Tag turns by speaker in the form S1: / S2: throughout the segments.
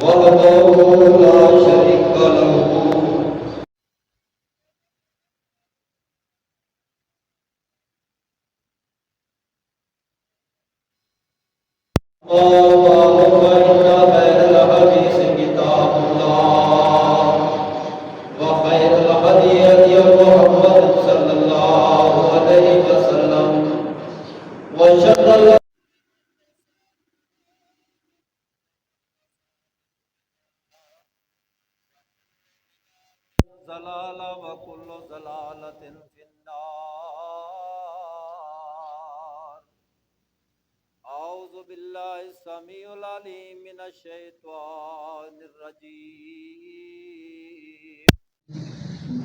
S1: وحده لا شريك له وبعد فإن خير الحديث كتاب الله وخير الهدي هدي محمد صلى الله عليه وسلم وشر ضلالة وكل ضلالة في النار. أعوذ بالله السميع العليم من الشيطان الرجيم.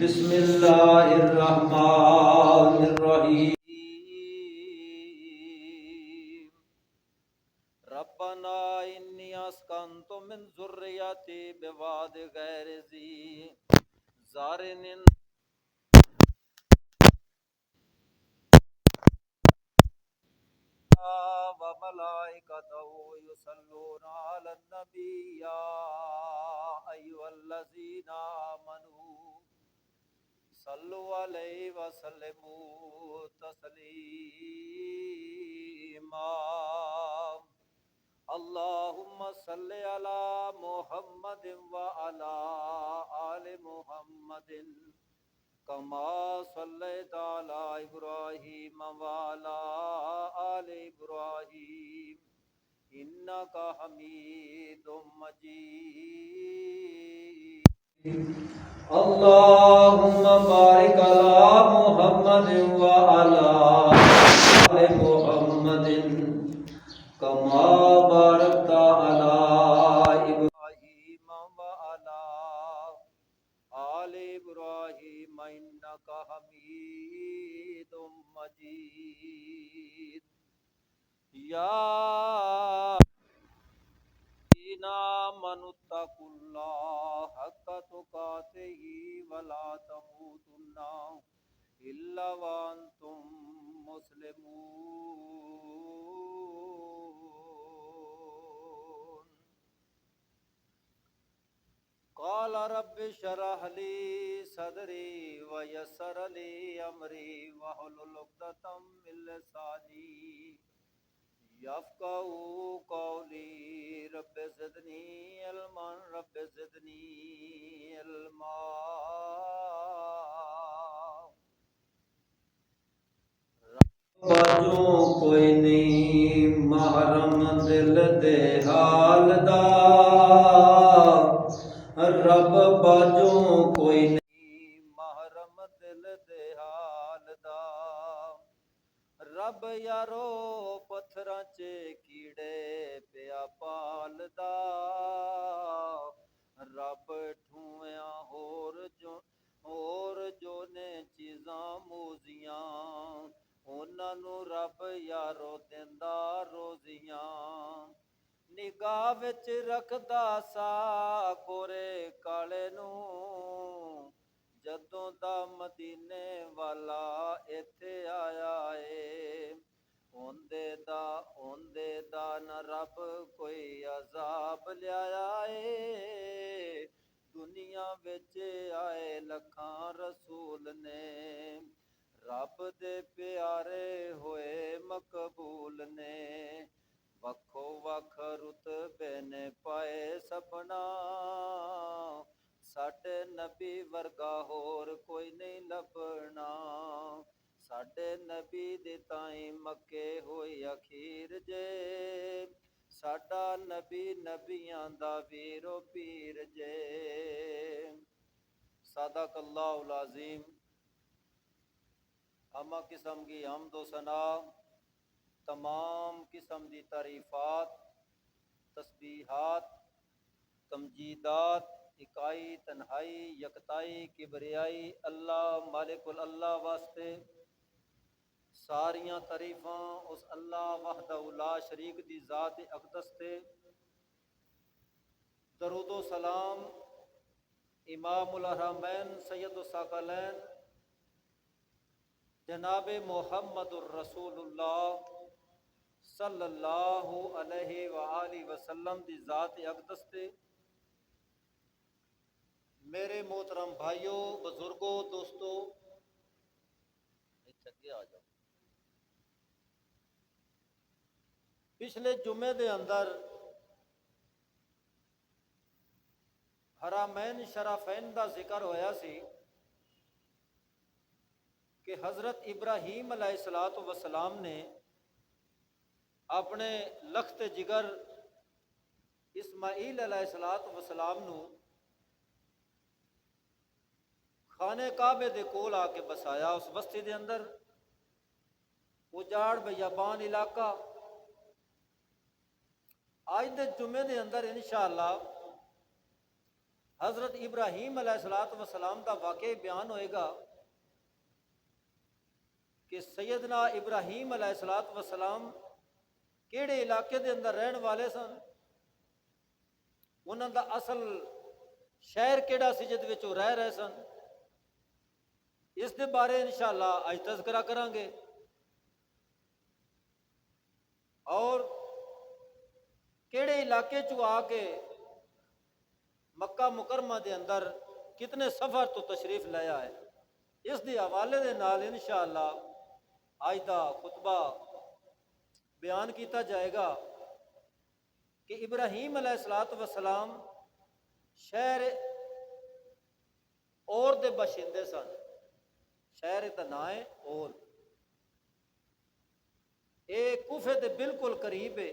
S1: بسم الله الرحمن الرحيم. ربنا إني أسكنت من ذريتي بواد غير ذي زرع وملائكته يصلون على النبي يا أيها الذين آمنوا صلوا عليه وسلموا تسليما. اللهم صل على محمد وعلى آل محمد كما صليت على إبراهيم وعلى آل إبراهيم إنك حميد مجيد. اللهم بارك على محمد وعلى آل محمد كما باركت على إبراهيم وعلى آل إبراهيم إنك حميد مجيد. يا الذين آمنوا اتقوا الله حق تقاته ولا تموتن إلا وأنتم مسلمون. قال رب اشرح لي صدري ويسر لي أمري واحلل عقدة من لساني يفقهوا قولي. رب زدني علما رب زدني علما. باجوں کوئی نہیں محرم دل دے حال دا. رب باجوں کوئی نہیں محرم دل دے حال دا. رب یارو پتھراں چ کیڑے پیا پالدا. رب ٹھویاں ہور جو نے چیزاں موزیاں انہاں نو رب یارو دیندا روزیاں. نگاہ وچ رکھدا سا گورے کالے نو جدوں دا مدینے والا ایتھے آیا اے. اوندے دا نہ رب کوئی عذاب لیایا اے. دنیا وچ آئے لکھاں رسول نے رب دے پیارے ہوئے مقبول نے. وکھو وکھ رتبے نے پائے سبنا ساڈے نبی ورگا ہور کوئی نہیں لبنا. ساڈے نبی دی تائیں مکے ہوئی اخیر جے. ساڈا نبی نبیاں دا ویرو پیر جے. صدق اللہ العظیم. اما قسم کی حمد و ثنا تمام قسم دی تعریفات تسبیحات تمجیدات اکائی تنہائی یکتائی کبریائی اللہ مالک اللہ واسطے. ساریاں تعریفاں اس اللہ وحدہ لا شریک دی ذات اقدس تے. درود و سلام امام الحرمین سید الثقلین جناب محمد الرسول اللہ صلی اللہ علیہ وآلہ وسلم دی ذات اقدس تے میرے محترم بھائیوں، بزرگوں، دوستوں، اگے آ جاؤ۔ پچھلے جمعے دے اندر حرمین شرافین دا ذکر ہویا سی کہ حضرت ابراہیم علیہ الصلوۃ والسلام نے اپنے لخت جگر اسماعیل علیہ الصلوۃ والسلام نو خانے کعبے دے کول آ کے بسایا، اس بستی دے اندر اجاڑ بیابان علاقہ۔ آج دے جمعے دے اندر انشاءاللہ حضرت ابراہیم علیہ الصلوۃ والسلام دا واقعہ بیان ہوئے گا کہ سیدنا ابراہیم علیہ الصلوۃ والسلام کیڑے علاقے دے اندر رہن والے سن، انہاں دا اصل شہر کیڑا سی جد وچ وہ رہ رہے سن، اس دے بارے انشاءاللہ آج تذکرہ کریں گے۔ اور کیڑے علاقے چو آ کے مکہ مکرمہ دے اندر کتنے سفر تو تشریف لایا ہے، اس دی حوالے دے نال انشاءاللہ آج دا خطبہ بیان کیتا جائے گا کہ ابراہیم علیہ الصلوۃ والسلام شہر اور دے باشندے سن، شہر دا نام ہے اور، اے کوفے دے بالکل قریب ہے،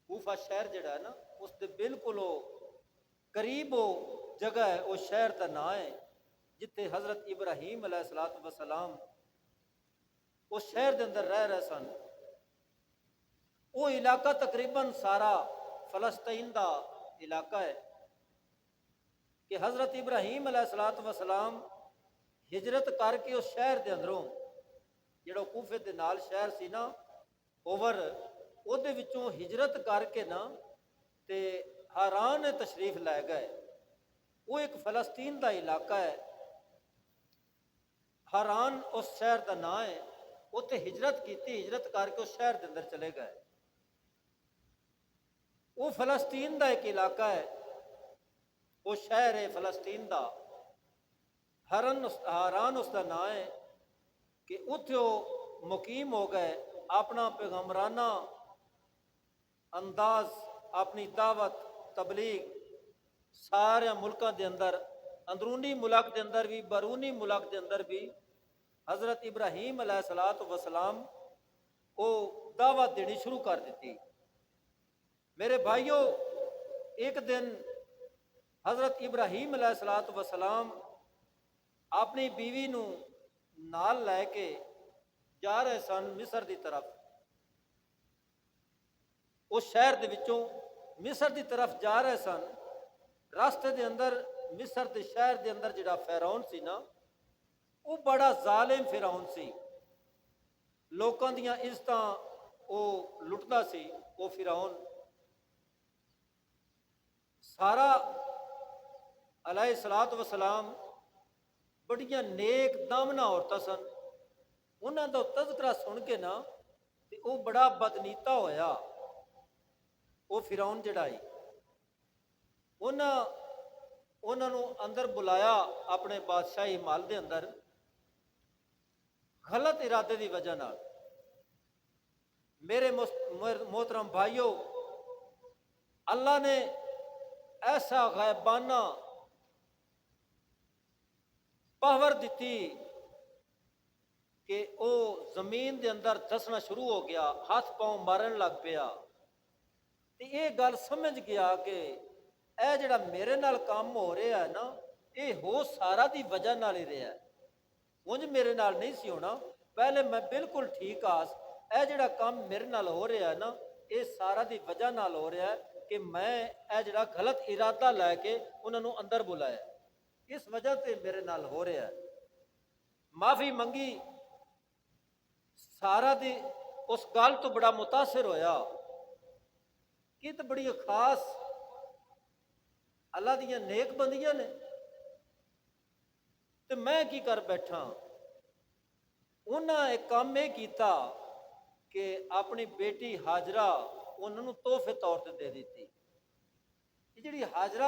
S1: کوفہ شہر جڑا ہے نا اس دے بالکل قریب وہ جگہ ہے، وہ شہر دا نام ہے جتے حضرت ابراہیم علیہ الصلوۃ والسلام اس شہر دے اندر رہ رہے سن۔ وہ علاقہ تقریباً سارا فلسطین دا علاقہ ہے کہ حضرت ابراہیم علیہ الصلوۃ والسلام ہجرت کر کے اس شہر دے اندروں جڑا کوفے دے نال شہر سی نا اوور او دے وچوں ہجرت کر کے نا تے حران تشریف لے گئے۔ وہ ایک فلسطین دا علاقہ ہے، حران اس شہر دا نام ہے، اتنے ہجرت کیتی، ہجرت کر کے اس شہر دے اندر چلے گئے۔ وہ فلسطین دا ایک علاقہ ہے، وہ شہر ہے فلسطین دا، حران اس دا نام ہے کہ اتھے وہ مقیم ہو گئے، اپنا پیغمبرانہ انداز، اپنی دعوت تبلیغ سارے ملکوں دے اندر، اندرونی ملک دے اندر بھی بیرونی ملک دے اندر بھی حضرت ابراہیم علیہ الصلوۃ والسلام کو دعوت دینی شروع کر دیتی۔ میرے بھائیوں، ایک دن حضرت ابراہیم علیہ الصلوۃ والسلام اپنی بیوی نو نال لے کے جا رہے سن مصر دی طرف، اس شہر دے وچوں مصر دی طرف جا رہے سن۔ راستے دے اندر مصر دے شہر دے اندر جڑا فرعون سی نا وہ بڑا ظالم فرعون سی، لوکاں دیاں عزتاں وہ لٹدا سی۔ وہ فرعون سارا علیہ الصلوۃ والسلام بڑیاں نیک دامنا عورتاں سن، انہاں دا تذکرہ سن کے نا تے وہ بڑا بدنیتا ہویا۔ وہ فرعون جڑا ہے انہاں نو اندر بلایا اپنے بادشاہی محل دے اندر، غلط ارادے دی وجہ نال۔ میرے محترم بھائیوں، اللہ نے ایسا غیبانہ پاور دیتی کہ او زمین دے اندر دسنا شروع ہو گیا، ہاتھ پاؤں مارن لگ پیا، تے یہ گل سمجھ گیا کہ اے جڑا میرے نال کام ہو رہا ہے نا یہ ہو سارا دی وجہ نال ہی رہا ہے، انج میرے نال نہیں سی ہونا، پہلے میں بالکل ٹھیک آس، اے جڑا کام میرے نال ہو رہا ہے نا یہ سارا دی وجہ نال ہو رہا ہے کہ میں اے جڑا غلط ارادہ لے کے انہوں نے اندر بلایا، اس وجہ تے میرے نال ہو رہا ہے۔ معافی منگی، سارا دی اس گل تو بڑا متاثر ہویا کہ تو بڑی خاص اللہ دیاں نیک بندیاں نے، تو میں کی کر بیٹھا، انہاں ایک کام میں کیتا کہ اپنی بیٹی حاجرہ انہوں نے تحفے طور تے دے دیتی۔ ਜਿਹੜੀ ਹਾਜਰਾ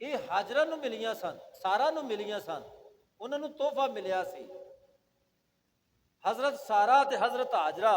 S1: ਇਹ ਹਾਜਰਾ ਨੂੰ ਮਿਲੀਆਂ ਸਨ, ਸਾਰਾ ਨੂੰ ਮਿਲੀਆਂ ਸਨ, ਉਹਨਾਂ ਨੂੰ ਤੋਹਫਾ ਮਿਲਿਆ ਸੀ। ਹਜ਼ਰਤ ਸਾਰਾ ਤੇ ਹਜ਼ਰਤ ਹਾਜਰਾ,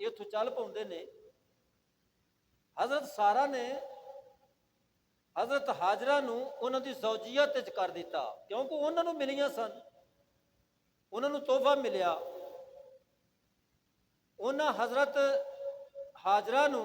S1: ਇੱਥੋਂ ਚੱਲ ਪਾਉਂਦੇ ਨੇ। ਹਜ਼ਰਤ ਸਾਰਾ ਨੇ ਹਜ਼ਰਤ ਹਾਜਰਾ ਨੂੰ ਉਹਨਾਂ ਦੀ ਜ਼ੌਜੀਅਤ ਵਿੱਚ ਕਰ ਦਿੱਤਾ, ਕਿਉਂਕਿ ਉਹਨਾਂ ਨੂੰ ਮਿਲੀਆਂ ਸਨ, ਉਹਨਾਂ ਨੂੰ ਤੋਹਫਾ ਮਿਲਿਆ। ਉਹਨਾਂ ਹਜ਼ਰਤ ਹਾਜਰਾ ਨੂੰ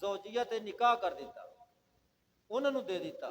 S1: ਜ਼ੌਜੀਅਤ ਨਿਕਾਹ ਕਰ ਦਿੱਤਾ, ਉਹਨਾਂ ਨੂੰ ਦੇ ਦਿੱਤਾ।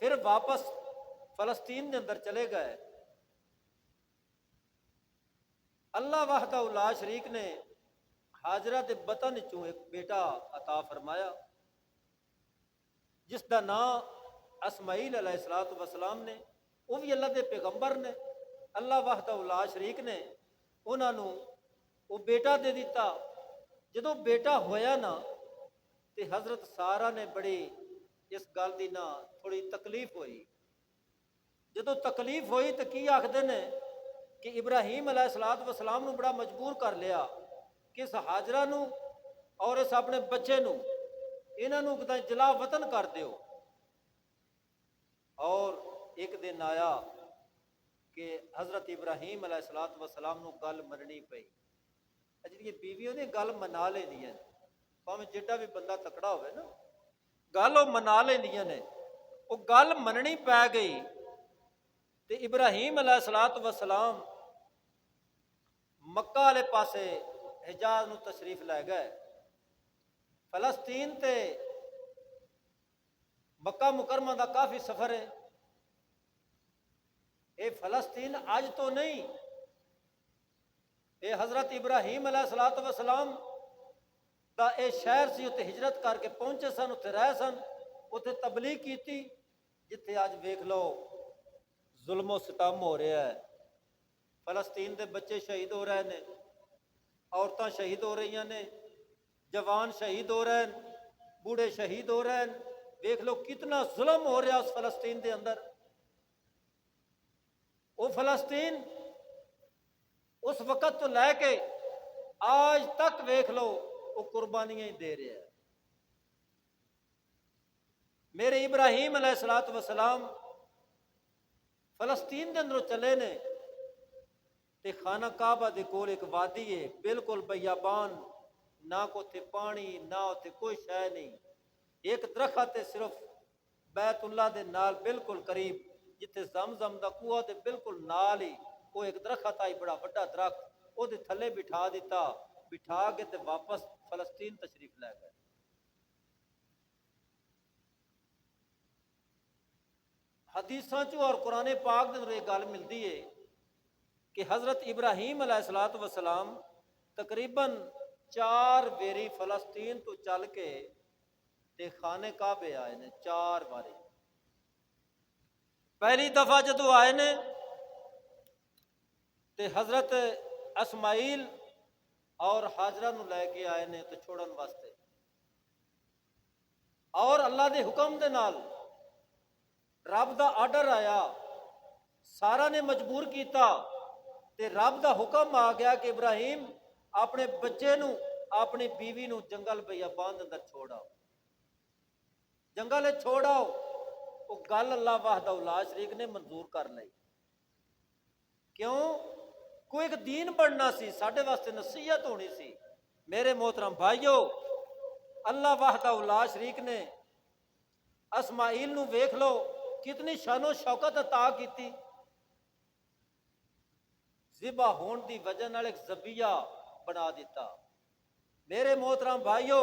S1: ਫਿਰ ਵਾਪਸ ਫਲਸਤੀਨ ਦੇ ਅੰਦਰ ਚਲੇ ਗਏ। اللہ وحدہ لا شریک نے حاجرہ کے بطن چوں ایک بیٹا عطا فرمایا، جس کا نام اسماعیل علیہ السلام نے، وہ بھی اللہ کے پیغمبر نے۔ اللہ وحدہ لا شریک نے انہوں نے وہ بیٹا دے دیتا۔ جدو بیٹا ہویا نا تو حضرت سارا نے بڑی اس گل کی نا تھوڑی تکلیف ہوئی۔ جدو تکلیف ہوئی تو کی آخدے نے کہ ابراہیم علیہ السلام نو بڑا مجبور کر لیا کہ اس حاجرہ نو اور اس اپنے بچے نو انہاں نو کدی جلا وطن کر دیو۔ اور ایک دن آیا کہ حضرت ابراہیم علیہ السلام نو گل مننی پئی۔ جی بیویوں نے گل منا لینی ہے، پاویں جڈا بھی بندہ تکڑا ہوئے نا، گل وہ منا لینی نے۔ وہ گل مننی پی گئی تے ابراہیم علیہ السلام مکہ والے پاسے حجاز نو تشریف لے گئے۔ فلسطین تے مکہ مکرمہ دا کافی سفر ہے۔ اے فلسطین اج تو نہیں، اے حضرت ابراہیم علیہ السلام دا اے شہر سی، اتنے ہجرت کر کے پہنچے سن، اتنے رہ سن، اتنے تبلیغ کیتی، جتھے اج ویکھ لو ظلم و ستم ہو رہا ہے۔ فلسطین دے بچے شہید ہو رہے ہیں، عورتاں شہید ہو رہی ہیں، جوان شہید ہو رہے ہیں، بوڑھے شہید ہو رہے ہیں۔ دیکھ لو کتنا ظلم ہو رہا اس فلسطین دے اندر۔ وہ فلسطین اس وقت تو لے کے آج تک ویکھ لو وہ قربانیاں ہی دے رہا ہے۔ میرے ابراہیم علیہ السلام فلسطین دے اندروں چلے نے تے خانہ کعبہ دے کول ایک وادی ہے، بالکل بیابان، نہ کوئی پانی نہ اتنے کوئی شے نہیں۔ ایک درخت ہے صرف بیت اللہ دے نال بالکل قریب، جتھے زمزم دا کنواں دے بالکل نال ہی وہ ایک درخت آئی، بڑا بڑا درخت، وہ دے تھلے بٹھا دیتا، بٹھا کے تے واپس فلسطین تشریف لے گئے۔ حدیثاں چوں اور قرآن پاک دے اندر یہ گل ملتی ہے کہ حضرت ابراہیم علیہ السلام تقریباً 4 ویری فلسطین تو چل کے تے خانہ کعبے آئے نے، 4 باری۔ پہلی دفعہ جدو آئے نے تے حضرت اسماعیل اور حاجرہ نو لے کے آئے نے تے چھوڑن واسطے، اور اللہ دے حکم دے نال رب دا آرڈر آیا، سارا نے مجبور کیتا تے رب دا حکم آ گیا کہ ابراہیم اپنے بچے نو اپنی بیوی نو جنگل بیابان اندر چھوڑ آؤ، جنگل چھوڑ آؤ۔ وہ گل اللہ وحدہ لا شریک نے منظور کر لی۔ کیوں؟ کوئی ایک دین بننا سی، ساڈے واسطے نصیحت ہونی سی۔ میرے محترم بھائیو، اللہ وحدہ لا شریک نے اسماعیل نو ویکھ لو کتنی شان و شوکت عطا کیتی۔ ذبح ہون دی وجہ نال ایک ذبیحہ بنا دیتا۔ میرے محترم بھائیو،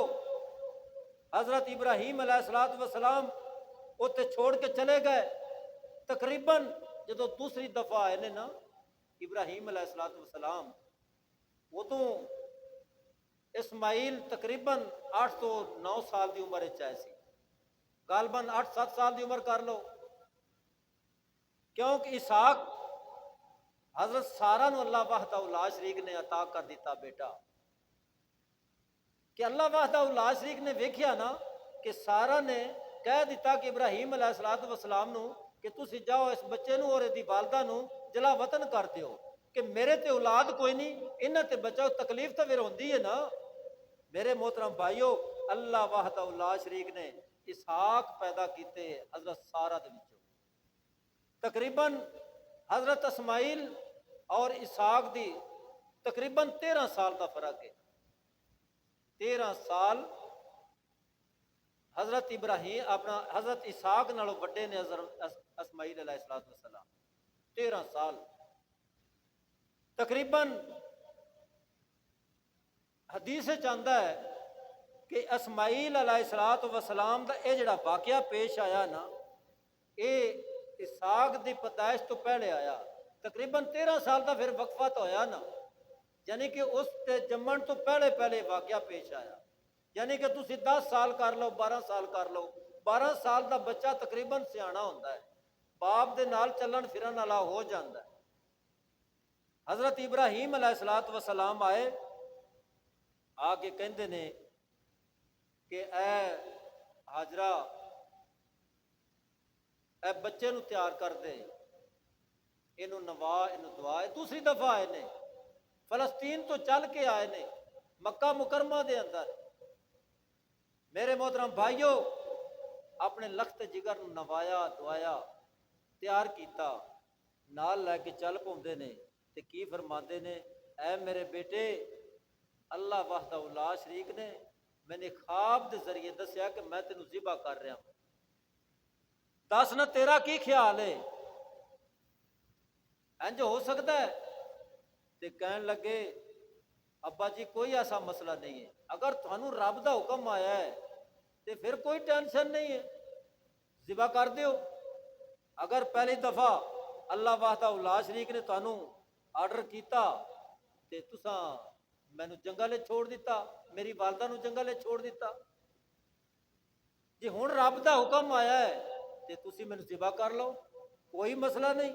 S1: حضرت ابراہیم علیہ السلام اتنے چھوڑ کے چلے گئے۔ تقریباً جدو دوسری دفعہ آئے نے نا ابراہیم علیہ السلام، ادو اسماعیل تقریباً 8 تو 9 سال دی عمر چاہے سی، غالباً 8-7 سال دی عمر کر لو، کیونکہ اسحاق حضرت سارا نو اللہ وحدہ لا شریک نے عطا کر دیتا بیٹا۔ کہ اللہ وحدہ لا شریک نے ویکھیا نا کہ سارا نے کہہ دیتا کہ ابراہیم علیہ السلام نو کہ تسی جاؤ اس بچے نو اور دی والدہ نو جلا وطن کر دیو کہ میرے تے اولاد کوئی نہیں، انہاں تے بچاؤ، تکلیف تو پھر ہوندی ہے نا۔ میرے محترم بھائیو، اللہ وحدہ لا شریک نے اسحاق پیدا کیتے حضرت سارہ دے وچوں، تقریباً حضرت اسماعیل اور اسحاق دی تقریباً 13 سال دا فرق ہے۔ 13 سال حضرت ابراہیم اپنا حضرت اسحاق نالوں بڑے نے حضرت اسماعیل علیہ السلام، 13 سال تقریباً۔ حدیث چاہتا ہے کہ اسماعیل علیہ السلام دا اے جڑا واقعہ پیش آیا نا، اے اسحاق دی پیدائش تو پہلے آیا، تقریباً 13 سال دا پھر وقفہ تو ہویا نا، یعنی کہ اس تے جمن تو پہلے واقعہ پیش آیا، یعنی کہ تسی 10 سال کر لو، 12 سال کر لو، 12 سال دا بچہ تقریباً سیانا ہوتا ہے، باپ دے نال چلن پھرن والا ہو جاتا ہے۔ حضرت ابراہیم علیہ السلام آئے، آ کے کہندے نے کہ اے حاجرہ، اے بچے نو تیار کر دے، اینو نوا، اینو دعا۔ دوسری دفعہ آئے نے، فلسطین تو چل کے آئے نے، مکہ مکرمہ دے اندر۔ میرے محترم بھائیو، اپنے لخت جگر نو نوایا، دعایا، تیار کیتا، نال لے کے چل پوندے نے تے کی فرماندے نے، اے میرے بیٹے، اللہ وحدہ لا شریک نے میں نے خواب دے ذریعے دسیا کہ میں تینوں ذبح کر رہا ہوں، دس نہ تیرا کی خیال ہے؟ انج ہو سکتا ہے؟ تے کہن لگے ابا جی کوئی ایسا مسئلہ نہیں ہے، اگر تھانوں رب دا حکم آیا ہے تے پھر کوئی ٹینشن نہیں ہے، ذبح کر دیو۔ اگر پہلی دفعہ اللہ وحدہ لا شریک نے تھانوں آرڈر کیتا تے تساں مینوں جنگل چھوڑ دیتا، میری والدہ نو جنگل چھوڑ دیتا، جی ہن رب دا حکم آیا ہے تے تسی مینوں ذبح کر لو، کوئی مسئلہ نہیں۔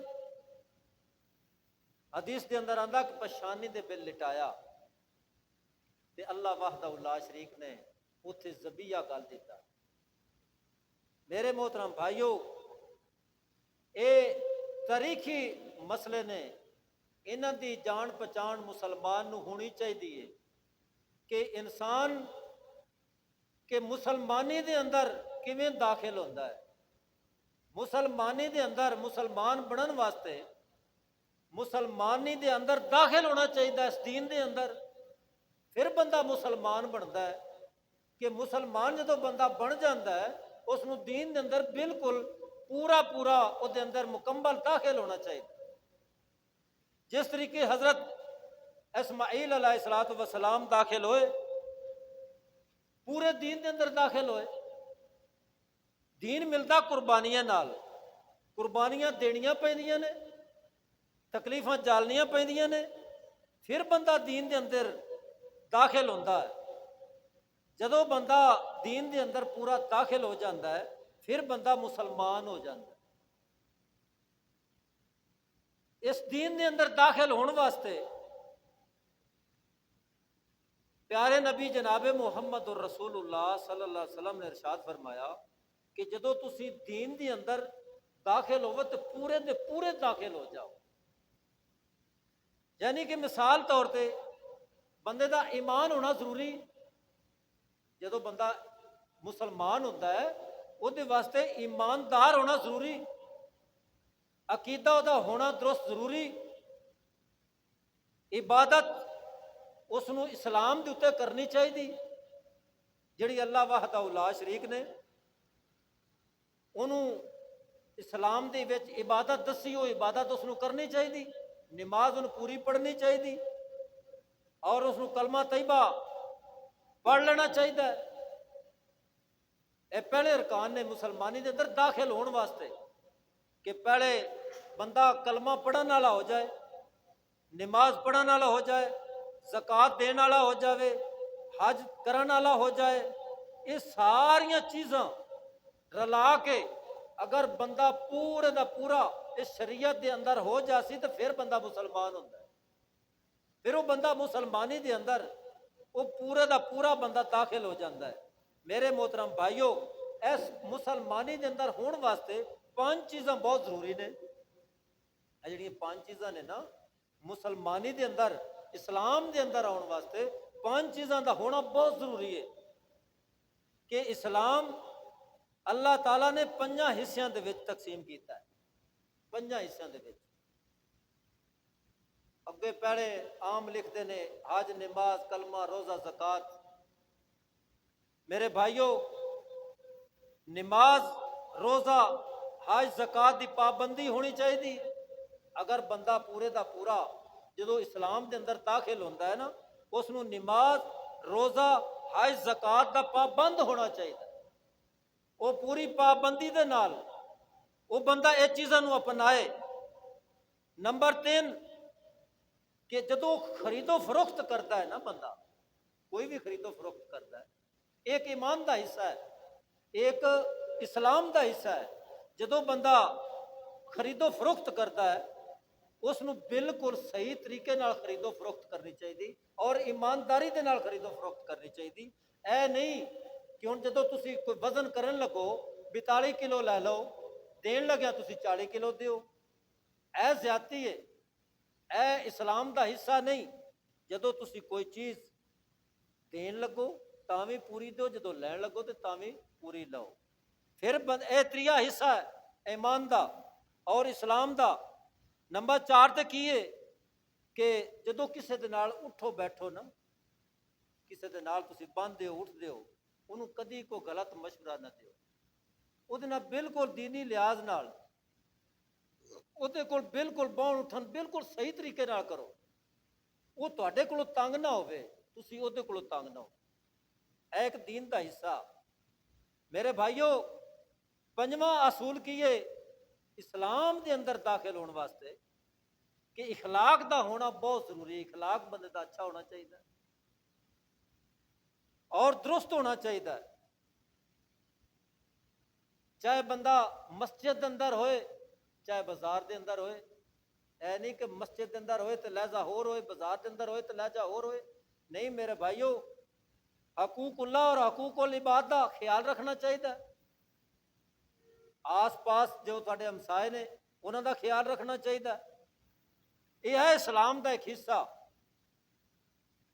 S1: حدیث دے اندر آندا کہ پشانی دے بل لٹایا تے اللہ وحدہ لا شریک نے اتھے ذبیحہ کر دیتا۔ میرے محترم بھائیو، اے تاریخی مسئلے نے، انہاں دی جان پہچان مسلمان نو ہونی چاہیے کہ انسان کہ مسلمانی دے اندر کیویں داخل ہوتا ہے، مسلمانی دے اندر مسلمان بنن واسطے مسلمانی دے اندر داخل ہونا چاہیے اس دین دے اندر، پھر بندہ مسلمان بنتا ہے۔ کہ مسلمان جدو بندہ بن جاتا ہے اس نو دین دے اندر بالکل پورا او دے اندر مکمل داخل ہونا چاہیے۔ جس طریقے حضرت اسماعیل علیہ السلام داخل ہوئے، پورے دین دے اندر داخل ہوئے۔ دین ملتا قربانیاں نال، قربانیاں دینیاں پیندیاں نے، تکلیفاں جالنیاں پیندیاں نے، پھر بندہ دین دے اندر داخل ہوتا ہے۔ جدو بندہ دین دے اندر پورا داخل ہو جاتا ہے پھر بندہ مسلمان ہو جاتا ہے۔ اس دین دے اندر داخل ہونے واسطے پیارے نبی جناب محمد الرسول اللہ صلی اللہ علیہ وسلم نے ارشاد فرمایا کہ جدو تسی دین دے اندر داخل ہوو تو پورے دے پورے داخل ہو جاؤ۔ یعنی کہ مثال طور تے بندے دا ایمان ہونا ضروری، جدو بندہ مسلمان ہوتا ہے وہ دے واسطے ایماندار ہونا ضروری، عقیدہ دا ہونا درست ضروری، عبادت اس نو اسلام دے اتے کرنی چاہیے جڑی اللہ وحدہ لا شریک نے انہوں اسلام دے وچ عبادت دسی، وہ عبادت اس نو کرنی چاہیے، نماز انہوں پوری پڑھنی چاہیے اور اس نو کلمہ طیبہ پڑھ لینا چاہیے۔ اے پہلے ارکان نے مسلمانی دے اندر داخل ہون واسطے کہ پہلے بندہ کلمہ پڑھن والا ہو جائے، نماز پڑھن والا ہو جائے، زکوٰۃ دین والا ہو جائے، حج کرن والا ہو جائے۔ یہ ساریاں چیزاں رلا کے اگر بندہ پورے دا پورا اس شریعت دے اندر ہو جاسی تو پھر بندہ مسلمان ہوتا ہے، پھر وہ بندہ مسلمانی دے اندر وہ پورے دا پورا بندہ داخل ہو جاتا ہے۔ میرے محترم بھائیو، اس مسلمانی دے اندر ہون واسطے ਪੰਜ ਚੀਜ਼ਾਂ ਬਹੁਤ ਜ਼ਰੂਰੀ ਨੇ। ਇਹ ਜਿਹੜੀਆਂ ਪੰਜ ਚੀਜ਼ਾਂ ਨੇ ਨਾ, ਮੁਸਲਮਾਨੀ ਦੇ ਅੰਦਰ, ਇਸਲਾਮ ਦੇ ਅੰਦਰ ਆਉਣ ਵਾਸਤੇ ਪੰਜ ਚੀਜ਼ਾਂ ਦਾ ਹੋਣਾ ਬਹੁਤ ਜ਼ਰੂਰੀ ਹੈ। کہ اسلام اللہ تعالیٰ نے پنجاں حصوں دے وچ تقسیم کیتا ہے، پنجاں حصوں دے وچ۔ اگے پہلے عام لکھتے نے حج، نماز، کلمہ، روزہ، زکوٰۃ۔ میرے بھائیوں، نماز، روزہ، حج، زکوٰۃ دی پابندی ہونی چاہیے۔ اگر بندہ پورے دا پورا جدو اسلام دے اندر داخل ہوتا ہے نا، اس نو نماز، روزہ، حج، زکوٰۃ دا پابند ہونا چاہیے۔ وہ پوری پابندی دے نال وہ بندہ یہ چیزاں نو اپنائے۔ نمبر 3 کہ جدو خرید و فروخت کرتا ہے نا بندہ، کوئی بھی خرید و فروخت کرتا ہے، ایک ایمان دا حصہ ہے، ایک اسلام دا حصہ ہے۔ جدو بندہ خرید و فروخت کرتا ہے، اس نو بالکل صحیح طریقے نال خرید و فروخت کرنی چاہیے اور ایمانداری دے نال خرید و فروخت کرنی چاہیے۔ اے نہیں کہ ہن جدو تسی کوئی وزن کرن لگو 42 کلو لے لو، دین لگیا تسی 40 کلو دیو، اے زیادتی ہے، اے اسلام دا حصہ نہیں۔ جدو تسی کوئی چیز دین لگو تاں وی پوری دیو، جدو لین لگو تے تاں وی پوری لو۔ پھر اے تریا حصہ ہے ایمان دا اور اسلام دا۔ نمبر 4 تے کی ہے کہ جدو کسے دے نال اٹھو بیٹھو نا، کسے دے نال تسی باندھے ہو اٹھ دیو، انہوں کدی کو غلط مشورہ نہ دیو، او دے نال بالکل دینی لحاظ نال او دے کول بالکل بہن اٹھن بالکل صحیح طریقے نال کرو۔ وہ تواڈے کولوں تنگ نہ ہوئے، تسی او دے کولوں تنگ نہ ہو۔ اے ایک دین دا حصہ۔ میرے بھائیوں، پنجواں اصول کیے اسلام دے اندر داخل ہونے واسطے کہ اخلاق دا ہونا بہت ضروری ہے۔ اخلاق بندے دا اچھا ہونا چاہیے اور درست ہونا چاہیے۔ چاہے بندہ مسجد دے اندر ہوئے چاہے بازار دے اندر ہوئے، اے نہیں کہ مسجد دے اندر ہوئے تو لہجہ ہور ہوئے، بازار دے اندر ہوئے تو لہجہ ہور ہوئے۔ نہیں میرے بھائیوں، حقوق اللہ اور حقوق العباد دا خیال رکھنا چاہیے۔ آس پاس جو تھوڑے ہمسائے نے انہوں دا خیال رکھنا چاہیے۔ یہ ہے اسلام دا ایک حصہ۔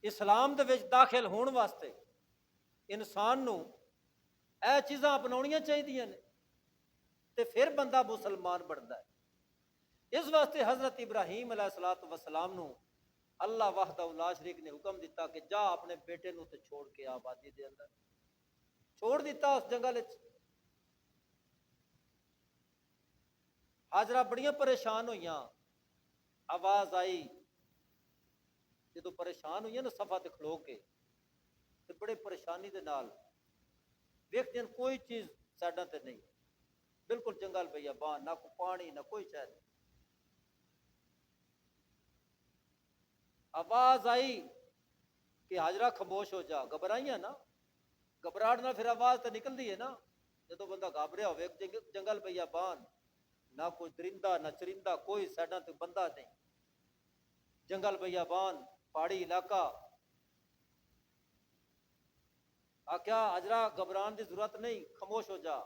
S1: اسلام دے وچ داخل ہون واسطے انسان نو اے چیزاں اپناؤنیاں چاہیے نے تے پھر بندہ مسلمان بنتا ہے۔ اس واسطے حضرت ابراہیم علیہ السلام نو اللہ وحدہ لا شریک نے حکم دیتا کہ جا اپنے بیٹے نو تے چھوڑ کے آبادی دے اندر چھوڑ دیتا اس جنگل وچ۔ حاجرہ بڑیاں پریشان ہوئیاں، آواز آئی جدو پریشان ہوئی نا صفا تے کھلو کے تے بڑے پریشانی دے نال ویکھ دین کوئی چیز سائڈاں تے نہیں، بالکل جنگل بیابان، نہ کوئی پانی نہ کوئی شے نہیں۔ آواز آئی کہ حاجرہ خاموش ہو جا، گھبرائیاں نا، گھبراہٹ نہ پھر آواز تے نکلدی ہے نا۔ جدو بندہ گھبریا ہوئے جنگل بیابان، نہ کوئی درندہ نہ چرندہ، کوئی سائڈاں تے بندہ نہیں، جنگل بیابان پہاڑی علاقہ۔ آکھیا حاجرہ گھبران دی ضرورت نہیں، خاموش ہو جا۔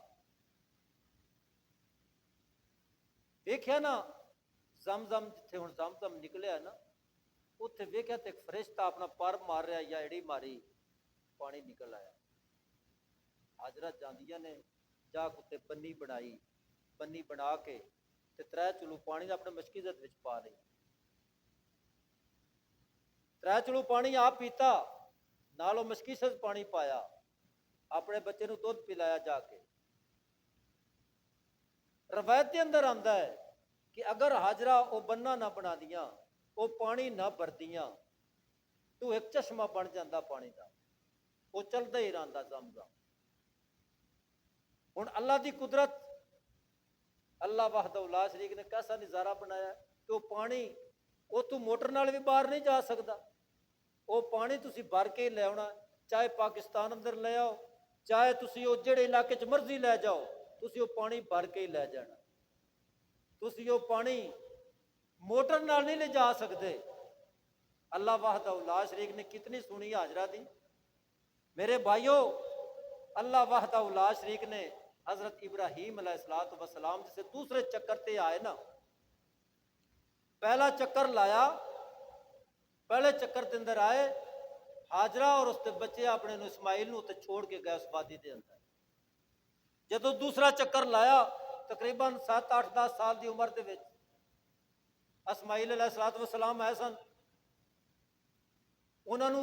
S1: ویکھیا نا زمزم، جتھے ہن زمزم نکلیا نا، اتھے ویکھیا تے ایک فرشتہ اپنا پر مار رہا یا ایڑی ماری، پانی نکل آیا۔ حاجرہ جاندیاں نے جا کتے پنی بنائی، پنی بنا کے تے 3 چلو پانی دا اپنے مشکیزت وچ پا لئی، 3 چلو پانی آپ پیتا، نالوں مشکیزت پانی پایا، اپنے بچے نو دودھ پلایا جا کے۔ روایت کے اندر آندا ہے کہ اگر حاجرہ او بننا نہ بنا دیاں، او پانی نہ بھردیاں تو ایک چشمہ بن جاندہ پانی دا، وہ چلدا ہی رہندا زمزم۔ ہن اللہ دی قدرت، اللہ وحدہ لا شریک نے کیسا نظارہ بنایا کہ وہ پانی وہ تو موٹر نال بھی باہر نہیں جا سکتا، وہ پانی تسی بھر کے لے آنا، چاہے پاکستان اندر لے آؤ، چاہے تسی وہ جڑے علاقے چ مرضی لے جاؤ، تسی وہ پانی بھر کے ہی لے جانا۔ تسی وہ پانی موٹر نال نہیں لے جا سکتے۔ اللہ وحدہ لا شریک نے کتنی سونی حاجرہ دی۔ میرے بھائیوں، اللہ وحدہ لا شریک نے حضرت ابراہیم علیہ الصلوۃ والسلام جسے دوسرے چکر تے آئے نا، پہلا چکر لایا، پہلے چکر دے اندر آئے، ہاجرہ اور اس کے بچے اپنے نو اسماعیل نو تے چھوڑ کے گئے اس وادی دے اندر۔ جدو دوسرا چکر لایا تقریباً 7-8-10 سال دی عمر دے وچ اسماعیل علیہ الصلوۃ والسلام آئے سن، انہوں نے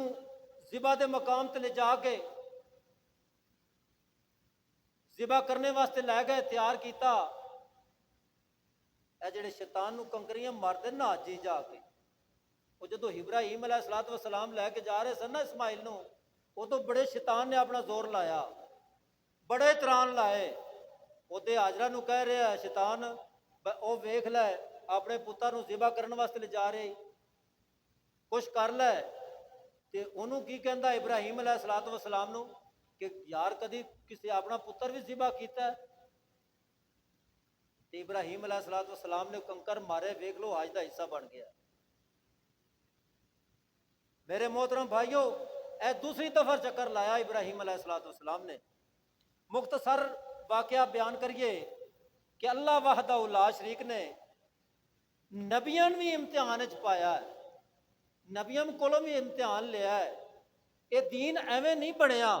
S1: ذبح دے مقام تے لے جا کے ذبح کرنے واسطے لے گئے، تیار کیتا۔ اے جڑے شیطان نو کنکریاں ماردے نا جی جا کے، وہ جدو ابراہیم علیہ الصلوۃ والسلام لے کے جا رہے سن نا اسماعیل نو، وہ تو بڑے شیطان نے اپنا زور لایا، بڑے تران لائے، وہ دے ہاجرہ نو کہہ رہے ہیں شیطان او ویکھ لے اپنے پتر نو ذبح کرنے واسطے لے جا رہے، کچھ کر لے۔ تے انہوں کی کہندا ابراہیم علیہ الصلوۃ والسلام نو کہ یار کدی کسی اپنا پتر بھی ذبح کیتا ہے؟ تے ابراہیم علیہ الصلوۃ والسلام نے کنکر مارے، ویکھ لو آج دا حصہ بن گیا۔ میرے محترم بھائیو، اے دوسری دفعہ چکر لایا ابراہیم علیہ الصلوۃ والسلام نے۔ مختصر واقعہ بیان کریے کہ اللہ وحدہ لا شریک نے نبیاں بھی امتحان چ پایا ہے، نبیاں کولوں بھی امتحان لیا ہے۔ یہ دین ایویں نہیں بنیا،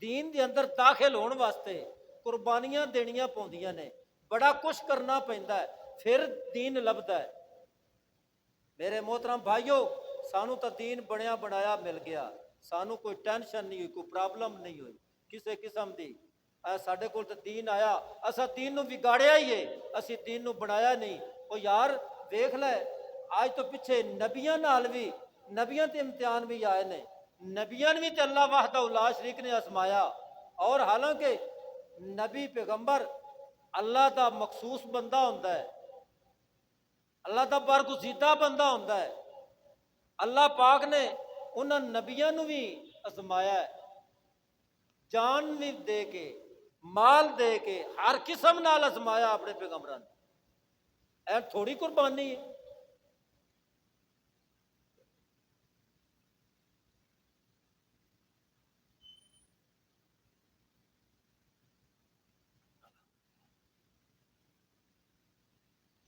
S1: دین دے اندر داخل ہون واسطے قربانیاں دینیاں پوندیاں نے، بڑا کچھ کرنا پیندا ہے، پھر دین لبدا ہے۔ میرے محترم بھائیو، سانو تو دین بنیا بنایا مل گیا، سانو کوئی ٹینشن نہیں ہوئی، کوئی پرابلم نہیں ہوئی کسی قسم دی۔ ساڈے کول تو دین آیا، اسا دین نو بگاڑیا ہی ہے، اسی دین نو بنایا نہیں۔ او یار ویکھ لے آج تو پیچھے نبیاں نال بھی، نبیاں تے امتحان بھی آئے نے، نبیاں بھی تے اللہ وحدہ لا شریک نے آزمایا۔ اور حالانکہ نبی پیغمبر اللہ دا مخصوص بندہ ہوندا ہے، اللہ دا برگزیدہ بندہ ہوندا ہے، اللہ پاک نے انہاں نبیاں نو بھی آزمایا ہے، جان بھی دے کے، مال دے کے، ہر قسم نال آزمایا اپنے پیغمبراں نے۔ اے تھوڑی قربانی ہے؟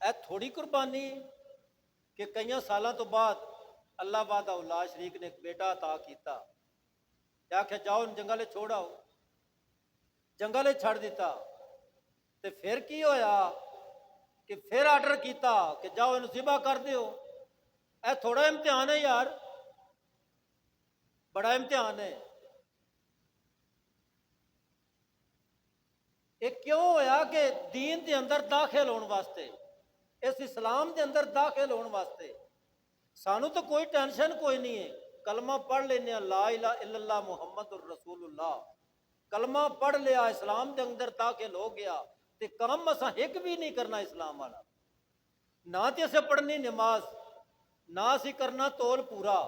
S1: اے تھوڑی قربانی ہے کہ کئی سالاں تو بعد اللہ وحدہ لا شریک نے ایک بیٹا عطا کیتا، کیا کہ جاؤ ان جنگلے چھوڑ آؤ، جنگلے چھڑ دیتا۔ تے پھر کی ہویا کہ پھر آرڈر کیتا کہ جاؤ انہوں ذبح کر دیو۔ اے تھوڑا امتحان ہے یار، بڑا امتحان ہے۔ یہ کیوں ہویا کہ دین دے اندر داخل ہون واسطے، اس اسلام دے اندر داخل ہون واسطے سانو تو کوئی ٹینشن کوئی نہیں ہے، کلمہ پڑھ لینے لا الہ الا اللہ محمد الرسول اللہ، کلمہ پڑھ لیا، اسلام دے اندر داخل ہو گیا، تے کام اسا ایک بھی نہیں کرنا اسلام والا، نہ تے اسے پڑھنی نماز، نہ اسی کرنا تول پورا،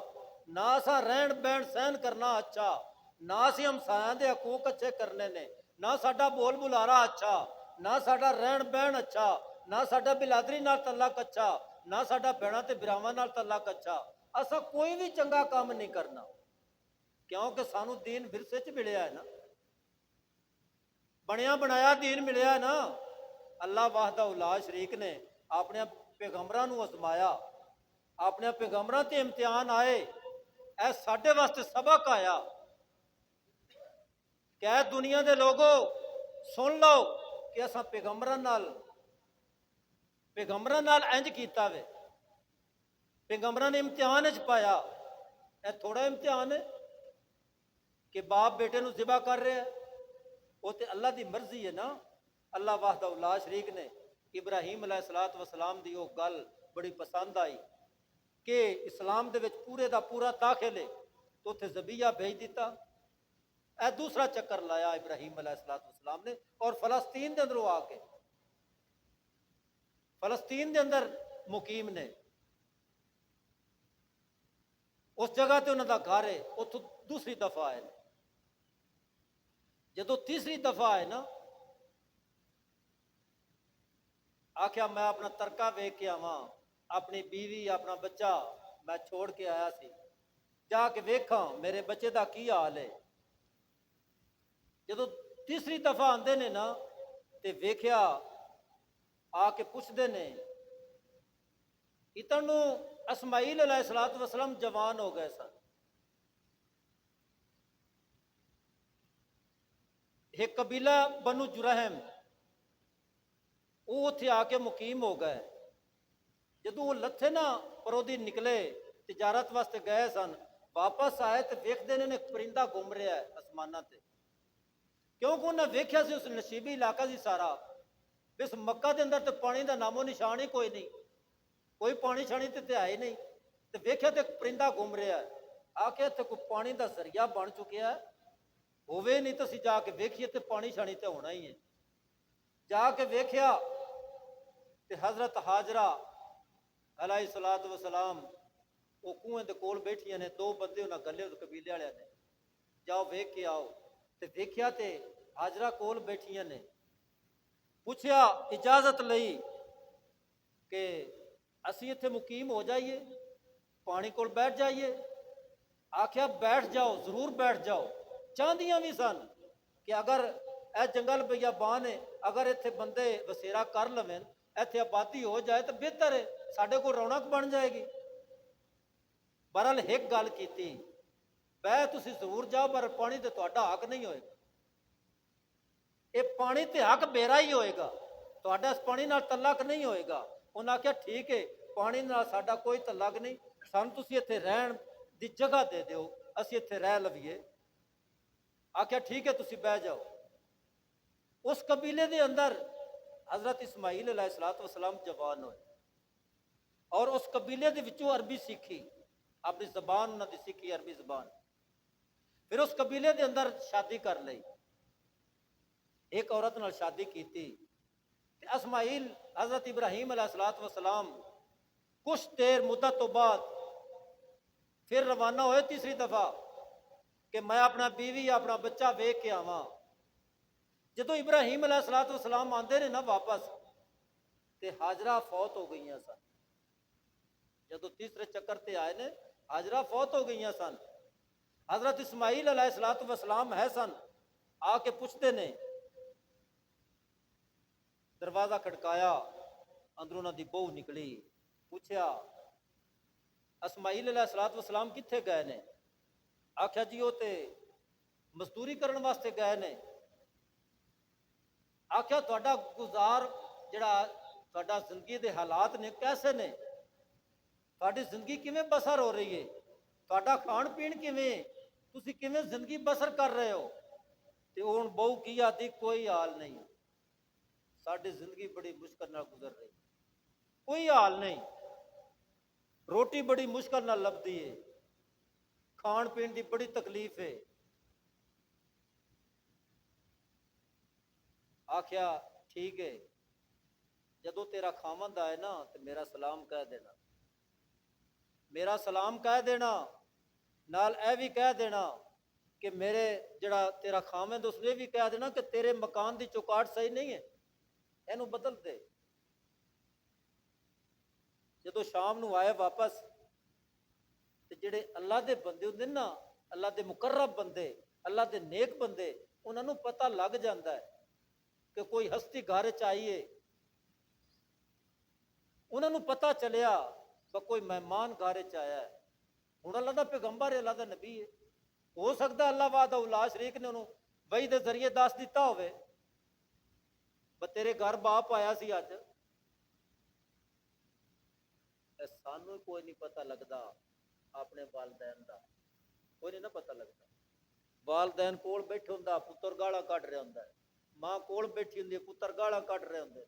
S1: نہ اسا رہن بہن سہن کرنا اچھا، نہ اسی ہمسایاں دے حقوق اچھے کرنے نے، نہ ساڈا بول بلارا اچھا، نہ ساڈا رہن بہن اچھا، نہ ساڈا بلادری نال تعلق اچھا، نہ ساڈا بھیڑاں تے بھراواں نال تعلق اچھا، اسا کوئی بھی چنگا کام نہیں کرنا، کیونکہ سانو دین ورثے چ ملیا ہے نا، بنیا بنایا دین ملیا ہے نا۔ اللہ وحدہ لا شریک نے اپنے پیغمبراں نو آزمایا، اپنے پیغمبراں تے امتحان آئے، اے ساڈے واسطے سبق آیا کہ اے دنیا دے لوگو سن لو کہ اساں پیغمبراں نال انج کیتا وے، پیغمبراں نے امتحان وچ پایا۔ اے تھوڑا امتحان ہے کہ باپ بیٹے نو ذبح کر رہے ہیں، وہ تے اللہ دی مرضی ہے نا۔ اللہ وحدہ لا شریک نے ابراہیم علیہ الصلوۃ والسلام دی وہ گل بڑی پسند آئی کہ اسلام دے وچ پورے دا پورا داخل ہے، تو اتنے ذبیحہ بھیج دیتا۔ اے دوسرا چکر لایا ابراہیم علیہ الصلوۃ والسلام نے، اور فلسطین دے اندر آ کے، فلسطین دے اندر مقیم نے، اس جگہ تے انہوں دا گھر ہے، اتوں دوسری دفعہ آئے، جدو تیسری دفعہ آئے نا، آخیا میں اپنا ترکہ ویکھ کے آواں، اپنی بیوی اپنا بچہ میں چھوڑ کے آیا سی، جا کے ویکھاں میرے بچے دا کی حال ہے۔ جدو تیسری دفعہ آندے نے نا، ਤੇ ਵੇਖਿਆ, ਆ ਕੇ ਪੁੱਛਦੇ ਨੇ, ਇਤਨ ਨੂੰ ਇਸਮਾਈਲ ਅਲੈਹਿਸਸਲਾਤੁ ਵਸਲਾਮ ਜਵਾਨ ਹੋ ਗਏ ਸਨ। ਇੱਕ ਕਬੀਲਾ ਬਨੂ ਜੁਰਹਿਮ, ਉਹ ਉੱਥੇ ਆ ਕੇ ਮੁਕੀਮ ਹੋ ਗਏ। ਜਦੋਂ ਉਹ ਲੱਥੇ ਨਾ ਪਰੋਂ ਦੀ ਨਿਕਲੇ, ਤਿਜਾਰਤ ਵਾਸਤੇ ਗਏ ਸਨ, ਵਾਪਸ ਆਏ ਤੇ ਵੇਖਦੇ ਨੇ ਇੱਕ ਪਰਿੰਦਾ ਘੁੰਮ ਰਿਹਾ ਹੈ ਅਸਮਾਨਾਂ ਤੇ, ਕਿਉਂਕਿ ਉਹਨਾਂ ਵੇਖਿਆ ਸੀ ਉਸ ਨਸ਼ੀਬੀ ਇਲਾਕਾ ਸੀ ਸਾਰਾ, ਇਸ ਮੱਕਾ ਦੇ ਅੰਦਰ ਤੇ ਪਾਣੀ ਦਾ ਨਾਮੋ ਨਿਸ਼ਾਨ ਹੀ ਕੋਈ ਨਹੀਂ, ਕੋਈ ਪਾਣੀ ਛਾਣੀ ਤੇ ਹੈ ਹੀ ਨਹੀਂ। ਤੇ ਵੇਖਿਆ ਤੇ ਇੱਕ ਪਰਿੰਦਾ ਘੁੰਮ ਰਿਹਾ ਹੈ, ਆ ਕੇ ਇੱਥੇ ਕੋਈ ਪਾਣੀ ਦਾ ਜ਼ਰੀਆ ਬਣ ਚੁੱਕਿਆ ਹੋਵੇ, ਨਹੀਂ ਤਾਂ ਅਸੀਂ ਜਾ ਕੇ ਵੇਖੀਏ ਤੇ ਪਾਣੀ ਛਾਣੀ ਤੇ ਹੋਣਾ ਹੀ ਹੈ। ਜਾ ਕੇ ਵੇਖਿਆ ਤੇ ਹਜ਼ਰਤ ਹਾਜਰਾ ਅਲੈਹਿਸਸਲਾਤੁ ਵਸਲਾਮ ਉਹ ਕੂਏ ਦੇ ਕੋਲ ਬੈਠੀਆਂ ਨੇ, ਦੋ ਬੰਦੇ ਉਹਨਾਂ ਗੱਲੇ ਉਸ ਕਬੀਲੇ ਵਾਲਿਆਂ ਨੇ, ਜਾਓ ਵੇਖ ਕੇ ਆਓ। ਤੇ ਵੇਖਿਆ ਤੇ ਹਾਜਰਾ ਕੋਲ ਬੈਠੀਆਂ ਨੇ। ਪੁੱਛਿਆ, ਇਜਾਜ਼ਤ ਲਈ ਕਿ ਅਸੀਂ ਇੱਥੇ ਮੁਕੀਮ ਹੋ ਜਾਈਏ, ਪਾਣੀ ਕੋਲ ਬੈਠ ਜਾਈਏ? ਆਖਿਆ ਬੈਠ ਜਾਓ, ਜ਼ਰੂਰ ਬੈਠ ਜਾਓ। ਚਾਹੁੰਦੀਆਂ ਵੀ ਸਨ ਕਿ ਅਗਰ ਇਹ ਜੰਗਲ ਬਿਆਬਾਨ ਹੈ, ਅਗਰ ਇੱਥੇ ਬੰਦੇ ਵਸੇਰਾ ਕਰ ਲਵੇਂ, ਇੱਥੇ ਆਬਾਦੀ ਹੋ ਜਾਏ ਤਾਂ ਬਿਹਤਰ ਹੈ, ਸਾਡੇ ਕੋਲ ਰੌਣਕ ਬਣ ਜਾਏਗੀ। ਬਹਰਹਾਲ ਇੱਕ ਗੱਲ ਕੀਤੀ, ਬਹਿ ਤੁਸੀਂ ਜ਼ਰੂਰ ਜਾਓ, ਪਰ ਪਾਣੀ ਤੇ ਤੁਹਾਡਾ ਹੱਕ ਨਹੀਂ ਹੋਏਗਾ, ਇਹ ਪਾਣੀ ਤੇ ਹੱਕ ਮੇਰਾ ਹੀ ਹੋਏਗਾ, ਤੁਹਾਡਾ ਇਸ ਪਾਣੀ ਨਾਲ ਤਲਕ ਨਹੀਂ ਹੋਏਗਾ। ਉਹਨਾਂ ਆਖਿਆ ਠੀਕ ਹੈ, ਪਾਣੀ ਨਾਲ ਸਾਡਾ ਕੋਈ ਤਲਕ ਨਹੀਂ, ਸਾਨੂੰ ਤੁਸੀਂ ਇੱਥੇ ਰਹਿਣ ਦੀ ਜਗ੍ਹਾ ਦੇ ਦਿਓ, ਅਸੀਂ ਇੱਥੇ ਰਹਿ ਲਵੀਏ। ਆਖਿਆ ਠੀਕ ਹੈ, ਤੁਸੀਂ ਬਹਿ ਜਾਓ। ਉਸ ਕਬੀਲੇ ਦੇ ਅੰਦਰ ਹਜ਼ਰਤ ਇਸਮਾਈਲ ਅਲੈਹਿਸਸਲਾਤੁ ਵਸਲਾਮ ਜਵਾਨ ਹੋਏ, ਔਰ ਉਸ ਕਬੀਲੇ ਦੇ ਵਿੱਚੋਂ ਅਰਬੀ ਸਿੱਖੀ, ਆਪਣੀ ਜ਼ਬਾਨ ਉਹਨਾਂ ਦੀ ਸਿੱਖੀ, ਅਰਬੀ ਜ਼ਬਾਨ। ਫਿਰ ਉਸ ਕਬੀਲੇ ਦੇ ਅੰਦਰ ਸ਼ਾਦੀ ਕਰ ਲਈ, ਇੱਕ ਔਰਤ ਨਾਲ ਸ਼ਾਦੀ ਕੀਤੀ। ਤੇ ਇਸਮਾਈਲ ਹਜ਼ਰਤ ਇਬਰਾਹੀਮ ਅਲੈਹਿਸਸਲਾਤੁ ਵਸਲਾਮ ਕੁਛ ਦੇਰ ਮੁੱਦਤ ਤੋਂ ਬਾਅਦ ਫਿਰ ਰਵਾਨਾ ਹੋਏ ਤੀਸਰੀ ਦਫਾ کہ میں اپنا بیوی اپنا بچہ ویکھ کے آواں۔ جدو ابراہیم علیہ الصلوۃ والسلام آندے نے نا واپس تے ہاجرہ فوت ہو گئی سن۔ جدو تیسرے چکر تے آئے نے ہاجرہ فوت ہو گئی سن۔ حضرت اسماعیل علیہ الصلوۃ والسلام ہے سن، آ کے پوچھتے نے، دروازہ کھڑکایا، اندروں دی بہو نکلی، پوچھیا اسماعیل علیہ الصلوۃ والسلام کتھے گئے نے؟ آخیا جی وہ تے مزدوری کرن واسطے گئے نے۔ آخیا تہاڈا گزار جڑا تہاڈا زندگی دے حالات نے کیسے نے؟ تہاڈی زندگی کیویں بسر ہو رہی ہے؟ تہاڈا کھان پین کیویں؟ تسی کیویں زندگی بسر کر رہے ہو؟ تے ہن بہو کی آدھی کوئی حال نہیں، ساڈی زندگی بڑی مشکل نال گزر رہی، کوئی حال نہیں، روٹی بڑی مشکل نال لبدی ہے، کھان پین دی بڑی تکلیف ہے۔ آخیا ٹھیک ہے، جدو تیرا خامند آئے نا تو میرا سلام کہہ دینا، میرا سلام کہہ دینا، نال اے بھی کہہ دینا کہ میرے جڑا تیرا خامند اس نے بھی کہہ دینا کہ تیرے مکان دی چوکاٹ صحیح نہیں ہے، اینو بدل دے۔ جدو شام نو آئے واپس تے جڑے اللہ دے بندے ہوندے نا، اللہ دے مقرب بندے، اللہ دے نیک بندے، انہاں نو پتہ لگ جاندا ہے کہ کوئی ہستی گھر چ آئی ہے، انہاں نو پتہ چلیا کہ کوئی مہمان گھر چ آیا ہے۔ ہن اللہ دا پیغمبر ہے، اللہ دا نبی ہے، ہو سکتا اللہ وحدہ لا شریک نے انہوں وحی دے ذریعے دس دیتا ہوئے تیرے گھر باپ آیا سی اج۔ سانو کوئی نہیں پتہ لگتا اپنے والدین دا، کوئی نہیں نہ پتہ لگتا۔ والدین کول بیٹھے ہوندا پتر گالاں کڈ رہا ہوندا ہے، ماں کول بیٹھی ہوندی ہے پتر گالاں کڈ رہے ہوندے،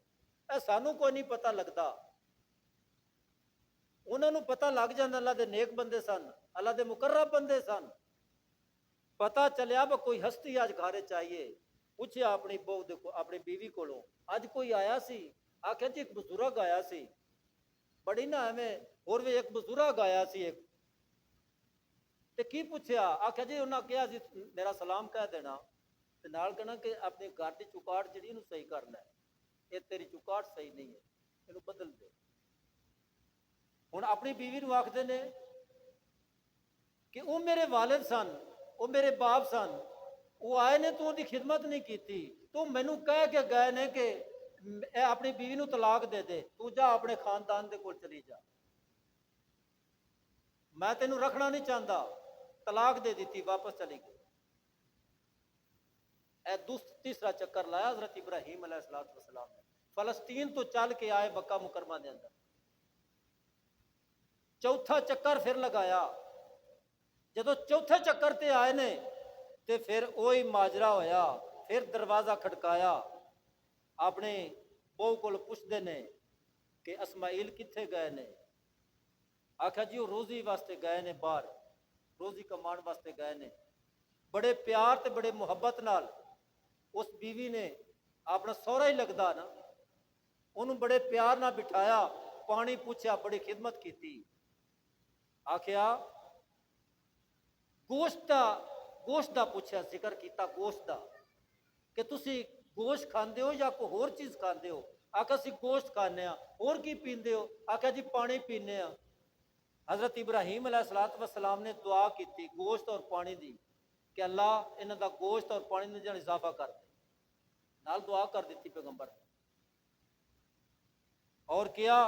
S1: اے سانو کوئی نہیں پتہ لگتا۔ انہاں نوں پتہ لگ جاندا اللہ دے نیک بندے سن، اللہ دے مقرب بندے سن۔ پتہ چلیا کہ کوئی ہستی اج گھر چاہیے، پوچھیا اپنی بہو دے اپنی بیوی کولوں اج کوئی آیا سی؟ آکھیا جی ایک بزرگ آیا سی، بڑی نہ ایویں اور بھی ایک بزرگ آیا سی ایک تے کی پوچھیا؟ آکھیا جی انہاں کہیا جی میرا سلام کہہ دینا تے نال کہنا کہ اپنے گھر دی چوکاٹ جڑی نو صحیح کر لے، اے تیری چوکاٹ صحیح نہیں ہے، اینو بدل دے۔ ہن اپنی بیوی نو آکھدے نے کہ وہ میرے والد سن، وہ میرے باپ سن، وہ آئے نے تو ان دی خدمت نہیں کیتی، تو مینوں کہہ کے گئے نے کہ اپنی بیوی نو طلاق دے دے، تو جا اپنے خاندان دے کول چلی جا، میں تینوں رکھنا نہیں چاہتا، طلاق دے دیتی، واپس چلی گئی۔ اے تیسرا چکر لایا حضرت ابراہیم علیہ السلام نے، فلسطین تو چل کے آئے مکہ مکرمہ دے اندر، چوتھا چکر پھر لگایا، جدو چوتھے چکر تے آئے نے تے پھر وہی ماجرا ہویا، پھر دروازہ کھڑکایا، اپنے بہو کو پوچھتے نے کہ اسماعیل کتھے گئے نے؟ آخیا جی وہ روزی واسطے گئے نے، باہر روزی کمان واسطے گئے نے۔ بڑے پیار تے بڑے محبت نال اس بیوی نے، اپنا سہرا ہی لگدا نا، انہوں بڑے پیار نہ بٹھایا، پانی پوچھا، بڑی خدمت کیتی، آخیا گوشت دا پوچھا، ذکر کیتا گوشت دا کہ تسی گوشت کھاندے ہو یا کوئی ہور چیز کھاندے ہو؟ آخیا اسی گوشت کھانے ہاں۔ اور کی پیندے ہو؟ آخیا جی پانی پینے ہاں۔ حضرت ابراہیم علیہ السلام نے دعا کیتی گوشت اور پانی دی کہ اللہ انہاں دا گوشت اور پانی میں جان اضافہ کر دے، نال دعا کر دیتی پیغمبر نے۔ اور کیا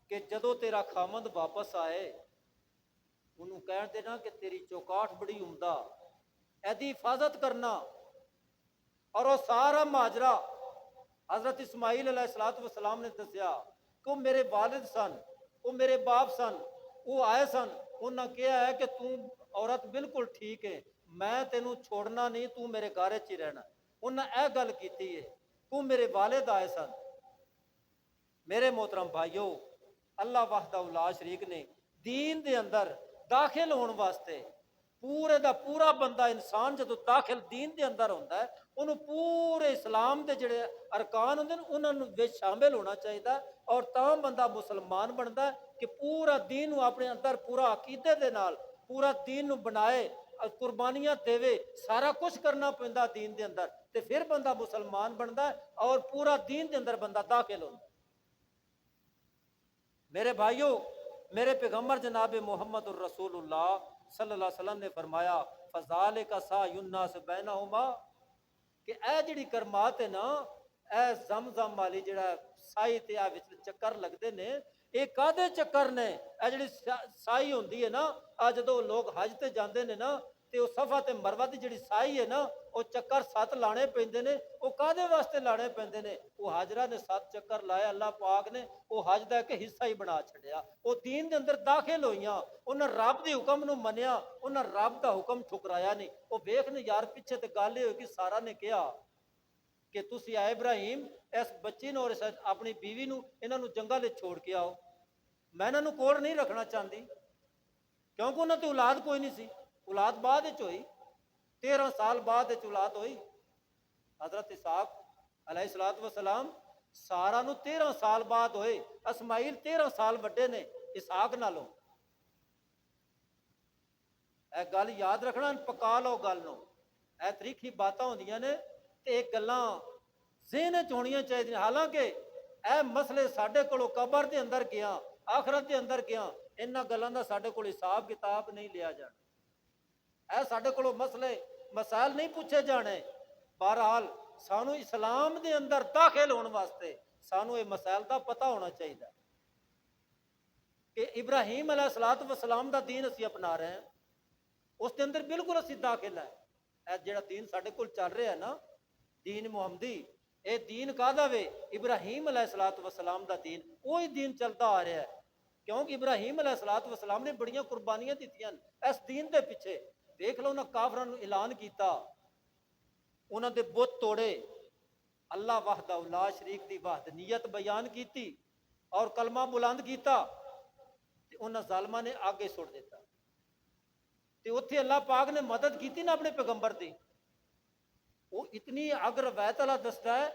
S1: کہ جدو تیرا خامند واپس آئے انہوں کہہ دینا کہ تیری چوکاٹ بڑی عمدہ، ایدی حفاظت کرنا۔ اور وہ سارا ماجرا حضرت اسماعیل علیہ السلام نے دسیا کہ وہ میرے والد سن، وہ میرے باپ سن، وہ آئے سن، انہوں نے کہا ہے کہ تم عورت بالکل ٹھیک ہے، میں تینوں چھوڑنا نہیں، تو میرے گھر چ ہی رہنا۔ انہوں نے اے گل کیتی ہے، تو میرے والد آئے سن۔ میرے محترم بھائیو، اللہ وحدہ لا شریک نے دین دے اندر داخل ہون واسطے پورے دا پورا بندہ انسان جدو داخل دین دے اندر ہوتا ہے انہوں پورے اسلام دے جڑے ارکان ہوندے ہیں انہوں نے شامل ہونا چاہیے، اور تاں بندہ مسلمان بنتا ہے کہ پورا دین اپنے اندر پورا عقیدے دے نال پورا دین نو بنائے، قربانیاں دے، سارا کچھ کرنا پیندا دین دے اندر، تے پھر بندہ مسلمان بنتا ہے اور پورا دین دے اندر بندہ داخل ہوتا ہے۔ میرے بھائیوں، میرے پیغمبر جناب محمد الرسول اللہ صلی اللہ علیہ وسلم نے فرمایا فذالک سعی الناس بینہما، کہ اے جڑی کرمات ہے نا، اے زمزم والی جڑا سائی تے آ وچ چکر لگدے نے، اے کادے چکر نے؟ اے جڑی سائی ہوندی ہے نا، آ جدو لوگ حج تے جاندے نے نا تے او صفا تے مروہ دی جڑی سائی ہے نا، او چکر 7 لانے پیندے نے، او کادے واسطے لانے پیندے نے؟ او حاجرہ نے 7 چکر لائے، اللہ پاک نے او حج دا کہ حصہ ہی بنا چھڑیا، او دین دے اندر داخل ہوئیاں، انہاں رب دی حکم نو منیا، انہاں رب دا حکم ٹھکرایا نہیں۔ او ویکھنے یار پیچھے تے گل ہوئی کہ سارا نے کہا کہ تسی اے ابراہیم اس بچی نو اور اپنی بیوی نو انہاں نو جنگل وچ چھوڑ کے آؤ، میں انہاں نو کول نہیں رکھنا چاہندی، کیونکہ انہاں تے اولاد کوئی نہیں سی، اولاد بعد وچ ہوئی، 13 سال بعد وچ اولاد ہوئی۔ حضرت اسحاق علیہ السلام سارا نو 13 سال بعد ہوئے، اسماعیل 13 سال وڈے نے اسحاق نالوں۔ اے گل یاد رکھنا، پکا لو گل نو، اے تاریخی باتاں ہوندیاں نے تے ایک گلاں ذہن وچ ہونیاں چاہیے۔ حالانکہ اے مسئلے ساڈے کولوں قبر دے اندر گیا، آخرت دے اندر گیا، انہاں گلاں دا ساڈے کول حساب کتاب نہیں لیا جانا، اے ساڈے کولوں مسئلے مسائل نہیں پوچھے جانے۔ بہرحال سانو اسلام دے اندر داخل ہون واسطے سانو یہ مسائل دا پتہ ہونا چاہیے کہ ابراہیم علیہ السلام دا دین اسی اپنا رہے ہیں، اس دے اندر بالکل اسی داخل ہے۔ اے جڑا دین ساڈے کول چل رہا ہے نا، دین محمدی، اے دین کہدا وے؟ ابراہیم علیہ السلام دا دین، وہی دین چلتا آ رہا ہے، کیونکہ ابراہیم علیہ السلام نے بڑیاں قربانیاں دتیاں اس دین دے پیچھے۔ دیکھ لو نا، کافراں نو اعلان کیتا، انہاں دے بت توڑے، اللہ وحدہ لا شریک دی وحدانیت بیان کیتی اور کلمہ بلند کیتا، تے انہاں ظالماں نے آگے سٹ دیتا، تے اتھے اللہ پاک نے مدد کیتی نا اپنے پیغمبر دی۔ وہ اتنی اگ روایت اللہ دستا ہے،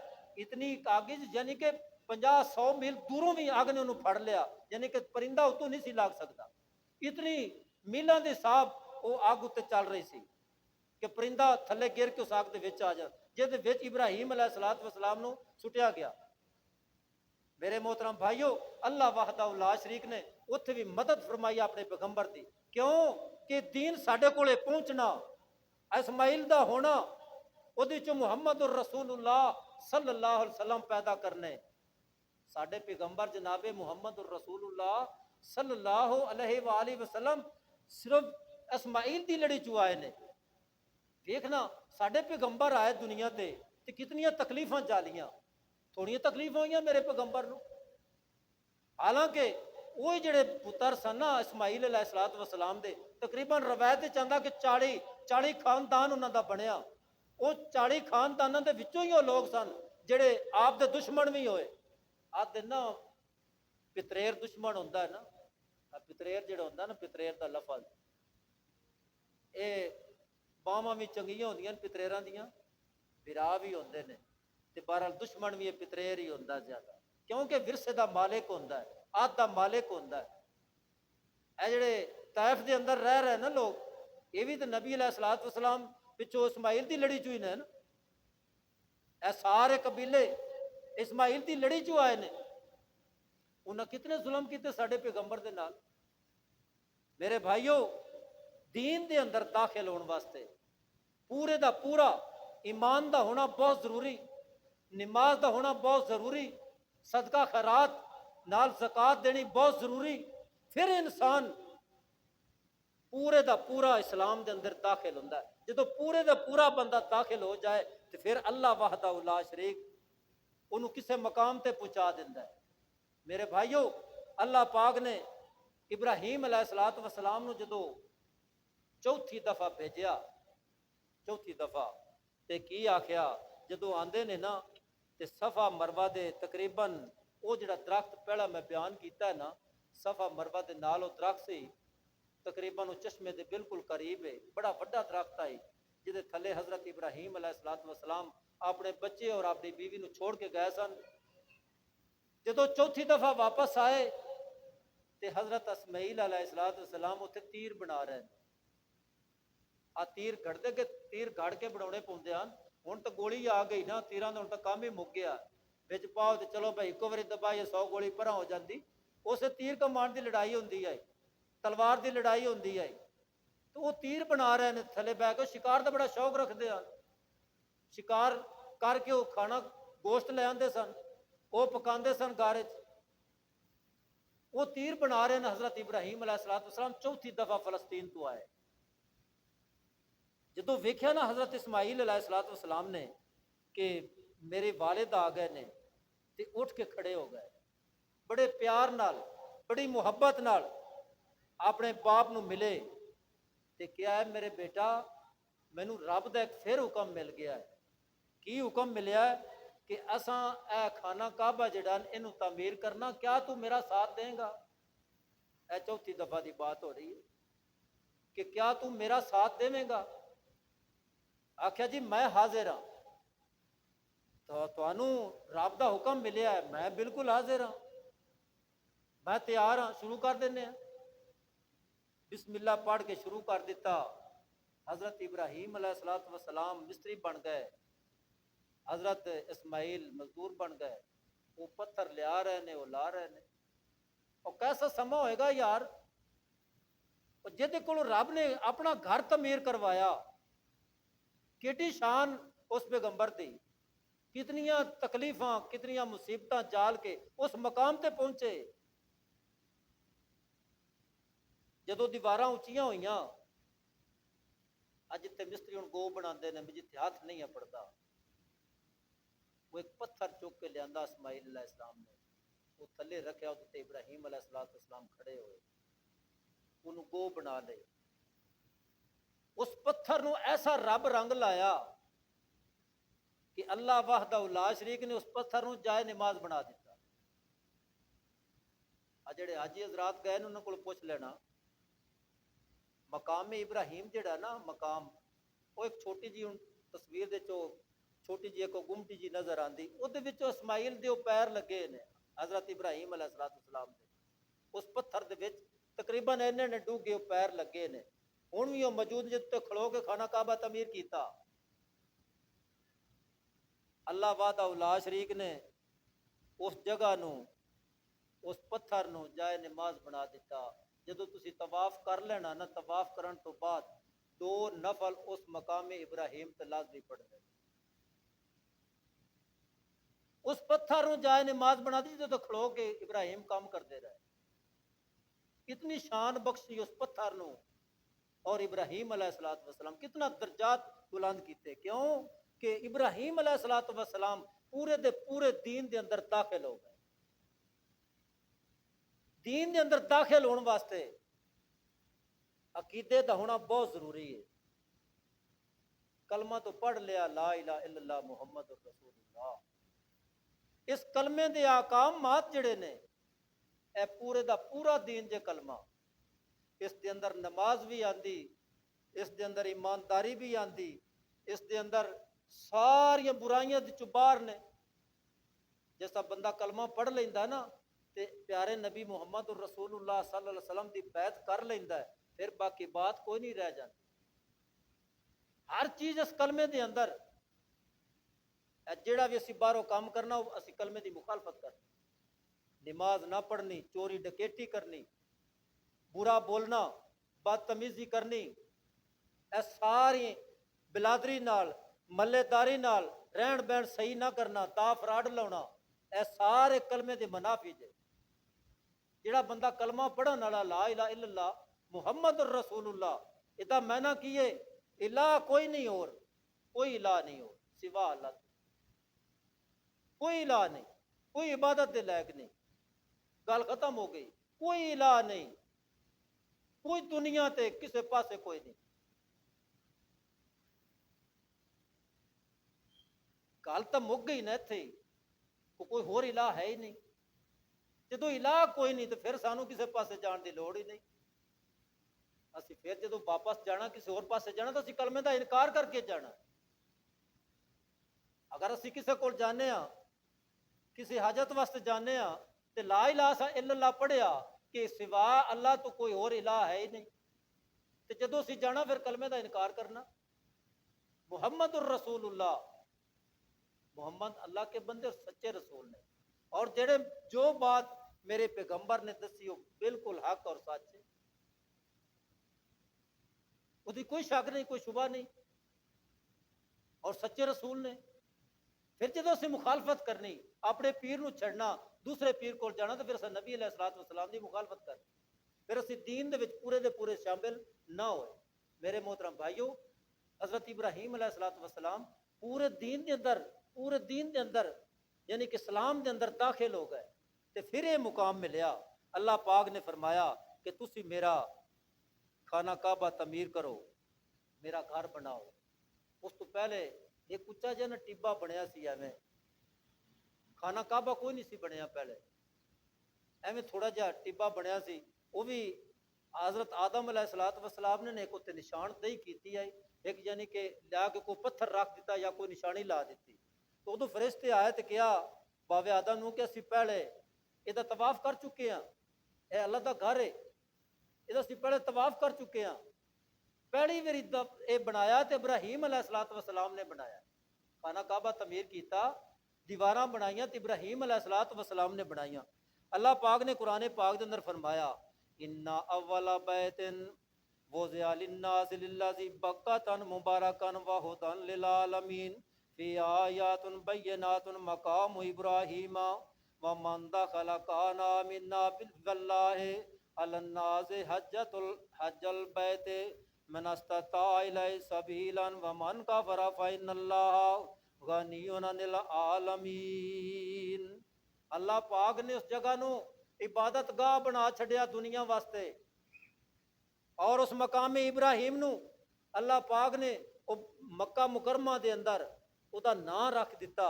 S1: اتنی کاغذ یعنی کہ 50-100 میل دوروں بھی آگ نے انہوں پھڑ لیا، یعنی کہ پرندہ اتوں نہیں سی لاگ سکتا، اتنی میلاں دے حساب وہ آگ اتنے چل رہی سی کہ پرندہ تھلے گر کے اس آگ دے وچ آ جا، جہدے وچ ابراہیم علیہ السلام نو سٹیا گیا۔ میرے محترم بھائیو، اللہ وحدہ لا شریک نے اتھے بھی مدد فرمائی اپنے پیغمبر دی، کیوں کہ دین ساڈے کولے پہنچنا، اسماعیل دا ہونا، ਉਹਦੇ ਚੋਂ ਮੁਹੰਮਦ ਰਸੂਲullah ਸੱਲੱਲਾਹੁ ਅਲੈਹਿ ਵਸੱਲਮ ਪੈਦਾ ਕਰਨੇ। ਸਾਡੇ ਪੈਗੰਬਰ ਜਨਾਬੇ ਮੁਹੰਮਦ ਰਸੂਲullah ਸੱਲੱਲਾਹੁ ਅਲੈਹਿ ਵਸੱਲਮ ਸਿਰਫ ਇਸਮਾਈਲ ਦੀ ਲੜੀ ਚੋਂ ਆਏ ਨੇ। ਵੇਖਣਾ ਸਾਡੇ ਪੈਗੰਬਰ ਆਏ ਦੁਨੀਆ ਤੇ ਕਿਤਨੀਆਂ ਤਕਲੀਫਾਂ ਝਾਲੀਆਂ, ਥੋੜੀਆਂ ਤਕਲੀਫਾਂ ਹੋਈਆਂ ਮੇਰੇ ਪੈਗੰਬਰ ਨੂੰ। ਹਾਲਾਂਕਿ ਉਹ ਜਿਹੜੇ ਪੁੱਤਰ ਸਨ ਨਾ ਇਸਮਾਈਲ ਅਲੈਹਿਸਸਲਾਤੁ ਵਸਲਾਮ ਦੇ, ਤਕਰੀਬਨ ਰਵਾਇਤ ਚ ਆਂਦਾ ਕਿ 40 ਖਾਨਦਾਨ ਉਹਨਾਂ ਦਾ ਬਣਿਆ। ਉਹ 40 ਖਾਨਦਾਨਾਂ ਦੇ ਵਿੱਚੋਂ ਹੀ ਉਹ ਲੋਕ ਸਨ ਜਿਹੜੇ ਆਪ ਦੇ ਦੁਸ਼ਮਣ ਵੀ ਹੋਏ। ਆਹ ਦਿਨ ਨਾ ਪਿਤਰੇਰ ਦੁਸ਼ਮਣ ਹੁੰਦਾ ਹੈ ਨਾ, ਪਿਤਰੇਰ ਜਿਹੜਾ ਹੁੰਦਾ ਨਾ, ਪਿਤਰੇਰ ਦਾ ਲਫ਼ਜ਼, ਇਹ ਬਾਵਾਂ ਵੀ ਚੰਗੀਆਂ ਹੁੰਦੀਆਂ ਨੇ ਪਿਤਰੇਰਾਂ ਦੀਆਂ, ਵਿਰਾ ਵੀ ਹੁੰਦੇ ਨੇ, ਤੇ ਬਹਰਹਾਲ ਦੁਸ਼ਮਣ ਵੀ ਇਹ ਪਿਤਰੇਰ ਹੀ ਹੁੰਦਾ ਜ਼ਿਆਦਾ, ਕਿਉਂਕਿ ਵਿਰਸੇ ਦਾ ਮਾਲਿਕ ਹੁੰਦਾ ਹੈ, ਆਦ ਦਾ ਮਾਲਿਕ ਹੁੰਦਾ ਹੈ। ਇਹ ਜਿਹੜੇ ਤਾਇਫ ਦੇ ਅੰਦਰ ਰਹਿ ਰਹੇ ਨਾ ਲੋਕ, ਇਹ ਵੀ ਤਾਂ ਨਬੀ ਅਲੈਹਿਸਸਲਾਤੁ ਵਸਲਾਮ ਪਿੱਛੋਂ ਇਸਮਾਈਲ ਦੀ ਲੜੀ ਚੋਂ ਹੀ ਨੇ ਨਾ। ਇਹ ਸਾਰੇ ਕਬੀਲੇ ਇਸਮਾਈਲ ਦੀ ਲੜੀ ਚੋਂ ਆਏ ਨੇ। ਉਹਨਾਂ ਕਿਤਨੇ ਜ਼ੁਲਮ ਕੀਤੇ ਸਾਡੇ ਪੈਗੰਬਰ ਦੇ ਨਾਲ। ਮੇਰੇ ਭਾਈਓ, دین دے اندر داخل ہونے واسطے پورے دا پورا ایمان دا ہونا بہت ضروری، نماز دا ہونا بہت ضروری، صدقہ خیرات نال زکوٰۃ دینی بہت ضروری، پھر انسان پورے دا پورا اسلام دے اندر داخل ہوتا ہے۔ جدو پورے دا پورا بندہ داخل ہو جائے تو پھر اللہ وحدہ لا شریک انہوں کسے مقام تے پہنچا دیتا ہے۔ میرے بھائیو، اللہ پاک نے ابراہیم علیہ السلام نو جدو چوتھی دفعہ بھیجیا، چوتھی دفعہ تے کی آخیا، جدو آندے نے نا تے صفا مروہ دے تقریباً وہ جڑا درخت پہلا میں بیان کیتا ہے نا، صفا مروہ دے نال وہ درخت سی، تقریباً وہ چشمے دے بالکل قریب ہے، بڑا بڑا درخت آئی جدے تھلے حضرت ابراہیم علیہ السلام اپنے بچے اور اپنی بیوی نو چھوڑ کے گئے سن۔ جدو چوتھی دفعہ واپس آئے تے حضرت اسماعیل علیہ السلام اتنے تیر بنا رہے ہیں۔ آ تیر گھڑتے کہ تیر گھڑ کے بنانے پوندے ہیں، ہن تو گولی آ گئی نا، تیراں دا ہن تو کام ہی مک گیا، وچ پاؤ تے چلو بھائی ایک واری دبائے 100 گولی پرا ہو جاندی۔ اسے تیر کمان دی لڑائی ہوندی ہے، تلوار دی لڑائی ہوندی ہے، تو وہ تیر بنا رہے ہیں تھلے بہ کے۔ شکار دا بڑا شوق رکھتے ہیں، شکار کر کے وہ کھانا گوشت لے آندے سن، وہ پکاندے سن گھر وچ۔ وہ تیر بنا رہے ہیں حضرت ابراہیم علیہ السلام چوتھی دفعہ فلسطین تو آئے۔ جدو ویکھیا نا حضرت اسماعیل علیہ السلام نے کہ میرے والد آ گئے نے، تے اٹھ کے کھڑے ہو گئے، بڑے پیار نال بڑی محبت نال اپنے باپ نو ملے تے کیا ہے میرے بیٹا، مینوں رب دا ایک پھر حکم مل گیا ہے۔ کی حکم ملیا ہے کہ اساں اے خانہ کعبہ جڑا اینو تعمیر کرنا، کیا تو میرا ساتھ دیں گا؟ اے چوتھی دفعہ دی بات ہو رہی ہے کہ کیا تو میرا ساتھ دے گا؟ آخیا جی میں حاضر ہاں، تو تانوں رب دا حکم ملیا ہے، میں بالکل حاضر ہاں، میں تیار ہاں، شروع کر دینے ہیں۔ بسم اللہ پڑھ کے شروع کر دیتا۔ حضرت ابراہیم علیہ السلام مستری بن گئے، حضرت اسماعیل مزدور بن گئے، وہ پتھر لیا رہے نے، وہ لا رہے نے۔ اور کیسا سما ہوئے گا یار، جہدے کول رب نے اپنا گھر تعمیر کروایا، کیٹی شان اس پیغمبر دی، کتنیاں تکلیفاں کتنیاں مصیبتاں جال کے اس مقام تے پہنچے۔ جدو دیواراں اچیاں ہوئیاں، اج جتے مستری ہن گو بناندے نے جتے ہاتھ نہیں پڑتا، وہ ایک پتھر چک کے لیاندا اسماعیل علیہ السلام نے، وہ تھلے رکھیا، تے ابراہیم علیہ السلام کھڑے ہوئے، انہوں گو بنا لے۔ اس پتھر نو ایسا رب رنگ لایا کہ اللہ وحدہ لا شریک نے اس پتھر نو جائے نماز بنا دیتا۔ جڑے حاجی حضرات گئے انہوں کو پوچھ لینا، مقام ابراہیم جڑا نا مقام، وہ ایک چھوٹی جی تصویر دے چو چھوٹی جی ایک گمٹی جی نظر آندی، وہ دے وچوں اسماعیل دے پیر لگے نے حضرت ابراہیم علیہ السلام دے، اس پتھر دے وچ تقریباً اینے نے ڈوگے پیر لگے نے، ہن بھی وہ موجود جتے کھلو کے خانہ کعبہ تعمیر کیتا۔ اللہ وحدہ لا شریک نے اس جگہ نو اس پتھر نو جائے نماز بنا دیتا۔ جدو تسی طواف کر لینا نا، طواف کرن تو بعد 2 نفل اس مقام ابراہیم تے لازمی پڑھنے، اس پتھر نو جائے نماز بنا دی تو کھڑو کے ابراہیم کام کرتے رہے. کتنی شان بخشی اس پتھر نو. اور ابراہیم علیہ السلام کتنا درجات بلند کیتے. کیوں کہ ابراہیم علیہ السلام پورے دے پورے دین دے اندر داخل ہو گئے. دین دے اندر داخل ہونے واسطے عقیدے دا ہونا بہت ضروری ہے. کلمہ تو پڑھ لیا لا الہ الا اللہ محمد رسول اللہ. اس کلمے دے احکامات جڑے نے اے پورے دا پورا دین جے کلمہ. اس دے اندر نماز بھی آندی, اس دے اندر ایمانداری بھی آندی, اس دے اندر ساری برائیاں دی چبار نے. جیسا بندہ کلمہ پڑھ لیندا نا تے پیارے نبی محمد رسول اللہ صلی اللہ علیہ وسلم دی بیعت کر لیندا ہے, پھر باقی بات کوئی نہیں رہ جاتی. ہر چیز اس کلمے دے اندر جیڑا بھی اسی باہروں کام کرنا اسی کلمے دی مخالفت کرنی. نماز نہ پڑھنی, چوری ڈکیٹی کرنی, برا بولنا, بدتمیزی کرنی, اے ساری بلادری نال ملے داری نال رہن بہن صحیح نہ کرنا, تا فراڈ لاؤنا, اے سارے کلمے دے منافی جے. جڑا بندہ کلمہ پڑھن والا لا الہ الا اللہ محمد رسول اللہ, ادا معنی کیے الہ کوئی نہیں اور, کوئی الہ نہیں اور سوا اللہ. کوئی الہ نہیں, کوئی عبادت دے لائق نہیں. گل ختم ہو گئی. کوئی الہ نہیں, کوئی دنیا تے کسے پاسے کوئی نہیں. گل تو مک گئی نا اتھے, کوئی ہور الہ ہے ہی نہیں. جدو الہ کوئی نہیں تو پھر سانو کسے پاسے جان دی لوڑ ہی نہیں. اسی پھر جدو واپس جانا کسی اور پاسے جانا تو اسی کلمے دا انکار کر کے جانا. اگر اسی کسے کول جانے ہاں کسی حاجت واسطے جانے ہاں تے لا الہ الا اللہ پڑھیا کہ سوا اللہ تو کوئی اور الہ ہے ہی نہیں, تے جدو اسی جانا پھر کلمے دا انکار کرنا. محمد الرسول اللہ, محمد اللہ کے بندے اور سچے رسول نے, اور جڑے جو بات میرے پیغمبر نے دسی ہو بالکل حق اور سچ ہے. اس کوئی شک نہیں, کوئی شبہ نہیں, اور سچے رسول نے. پھر جدو اسی مخالفت کرنی, اپنے پیر نو چھڑنا, دوسرے پیر کول جانا, تو پھر اسا نبی علیہ السلام دی مخالفت کرنی. پھر اسی دین دے وچ پورے دے پورے شامل نہ ہوئے. میرے محترم بھائیو, حضرت ابراہیم علیہ السلام پورے دین دے اندر یعنی کہ اسلام دے اندر داخل ہو گئے. تے پھر یہ مقام ملیا, اللہ پاک نے فرمایا کہ تسی میرا خانہ کعبہ تعمیر کرو, میرا گھر بناؤ. اس تو پہلے ایک اچا جہا نا ٹیبا بنیا سی, ایویں خانہ کعبہ کوئی نہیں سی بنیا پہلے, ایویں تھوڑا جہا ٹیبا بنیا سی. وہ بھی حضرت آدم علیہ السلام نے ایک اتنے نشاندہی کیتی ہے, ایک یعنی کہ لیا کے کوئی پتھر رکھ دیتا یا کوئی نشانی لا دیتی. تو ادو فرشتے آئے تو کیا باوے آدم نو کہ اسی پہلے یہ طواف کر چکے ہیں, اے اللہ دا گھر ہے, یہ اسی پہلے طواف کر چکے ہیں. پہلی باری یہ بنایا تو ابراہیم علیہ السلام نے بنایا. خانہ کعبہ تعمیر کیتا, دیواراں بنائیاں تو ابراہیم علیہ السلام نے بنائیاں. اللہ پاک نے قرآن پاک دے اندر فرمایا اِنَّا أَوَّلَ بَيْتٍ وُضِعَ لِلنَّاسِ لِلَّذِي بَكَّةً مُبَارَكًا وَهُدًى لِلْعَالَمِينَ فِيهِ آيَاتٌ بَيِّنَاتٌ مَقَامُ إِبْرَاهِيمَ وَمَن دَخَلَ كَانَ آمِنًا وَلِلَّهِ عَلَى النَّاسِ حَجَّ الْبَيْتِ مَنِ اسْتَطَاعَ إِلَيْهِ سَبِيلًا وَمَن كَفَرَ فَإِنَّ اللَّهَ غَنِيٌّ عَنِ الْعَالَمِينَ. اللہ پاک نے اس جگہ نو عبادت گاہ بنا چھڑیا دنیا واسطے, اور اس مقام ابراہیم نو اللہ پاک نے مکہ مکرمہ دے اندر او دا نام رکھ دیتا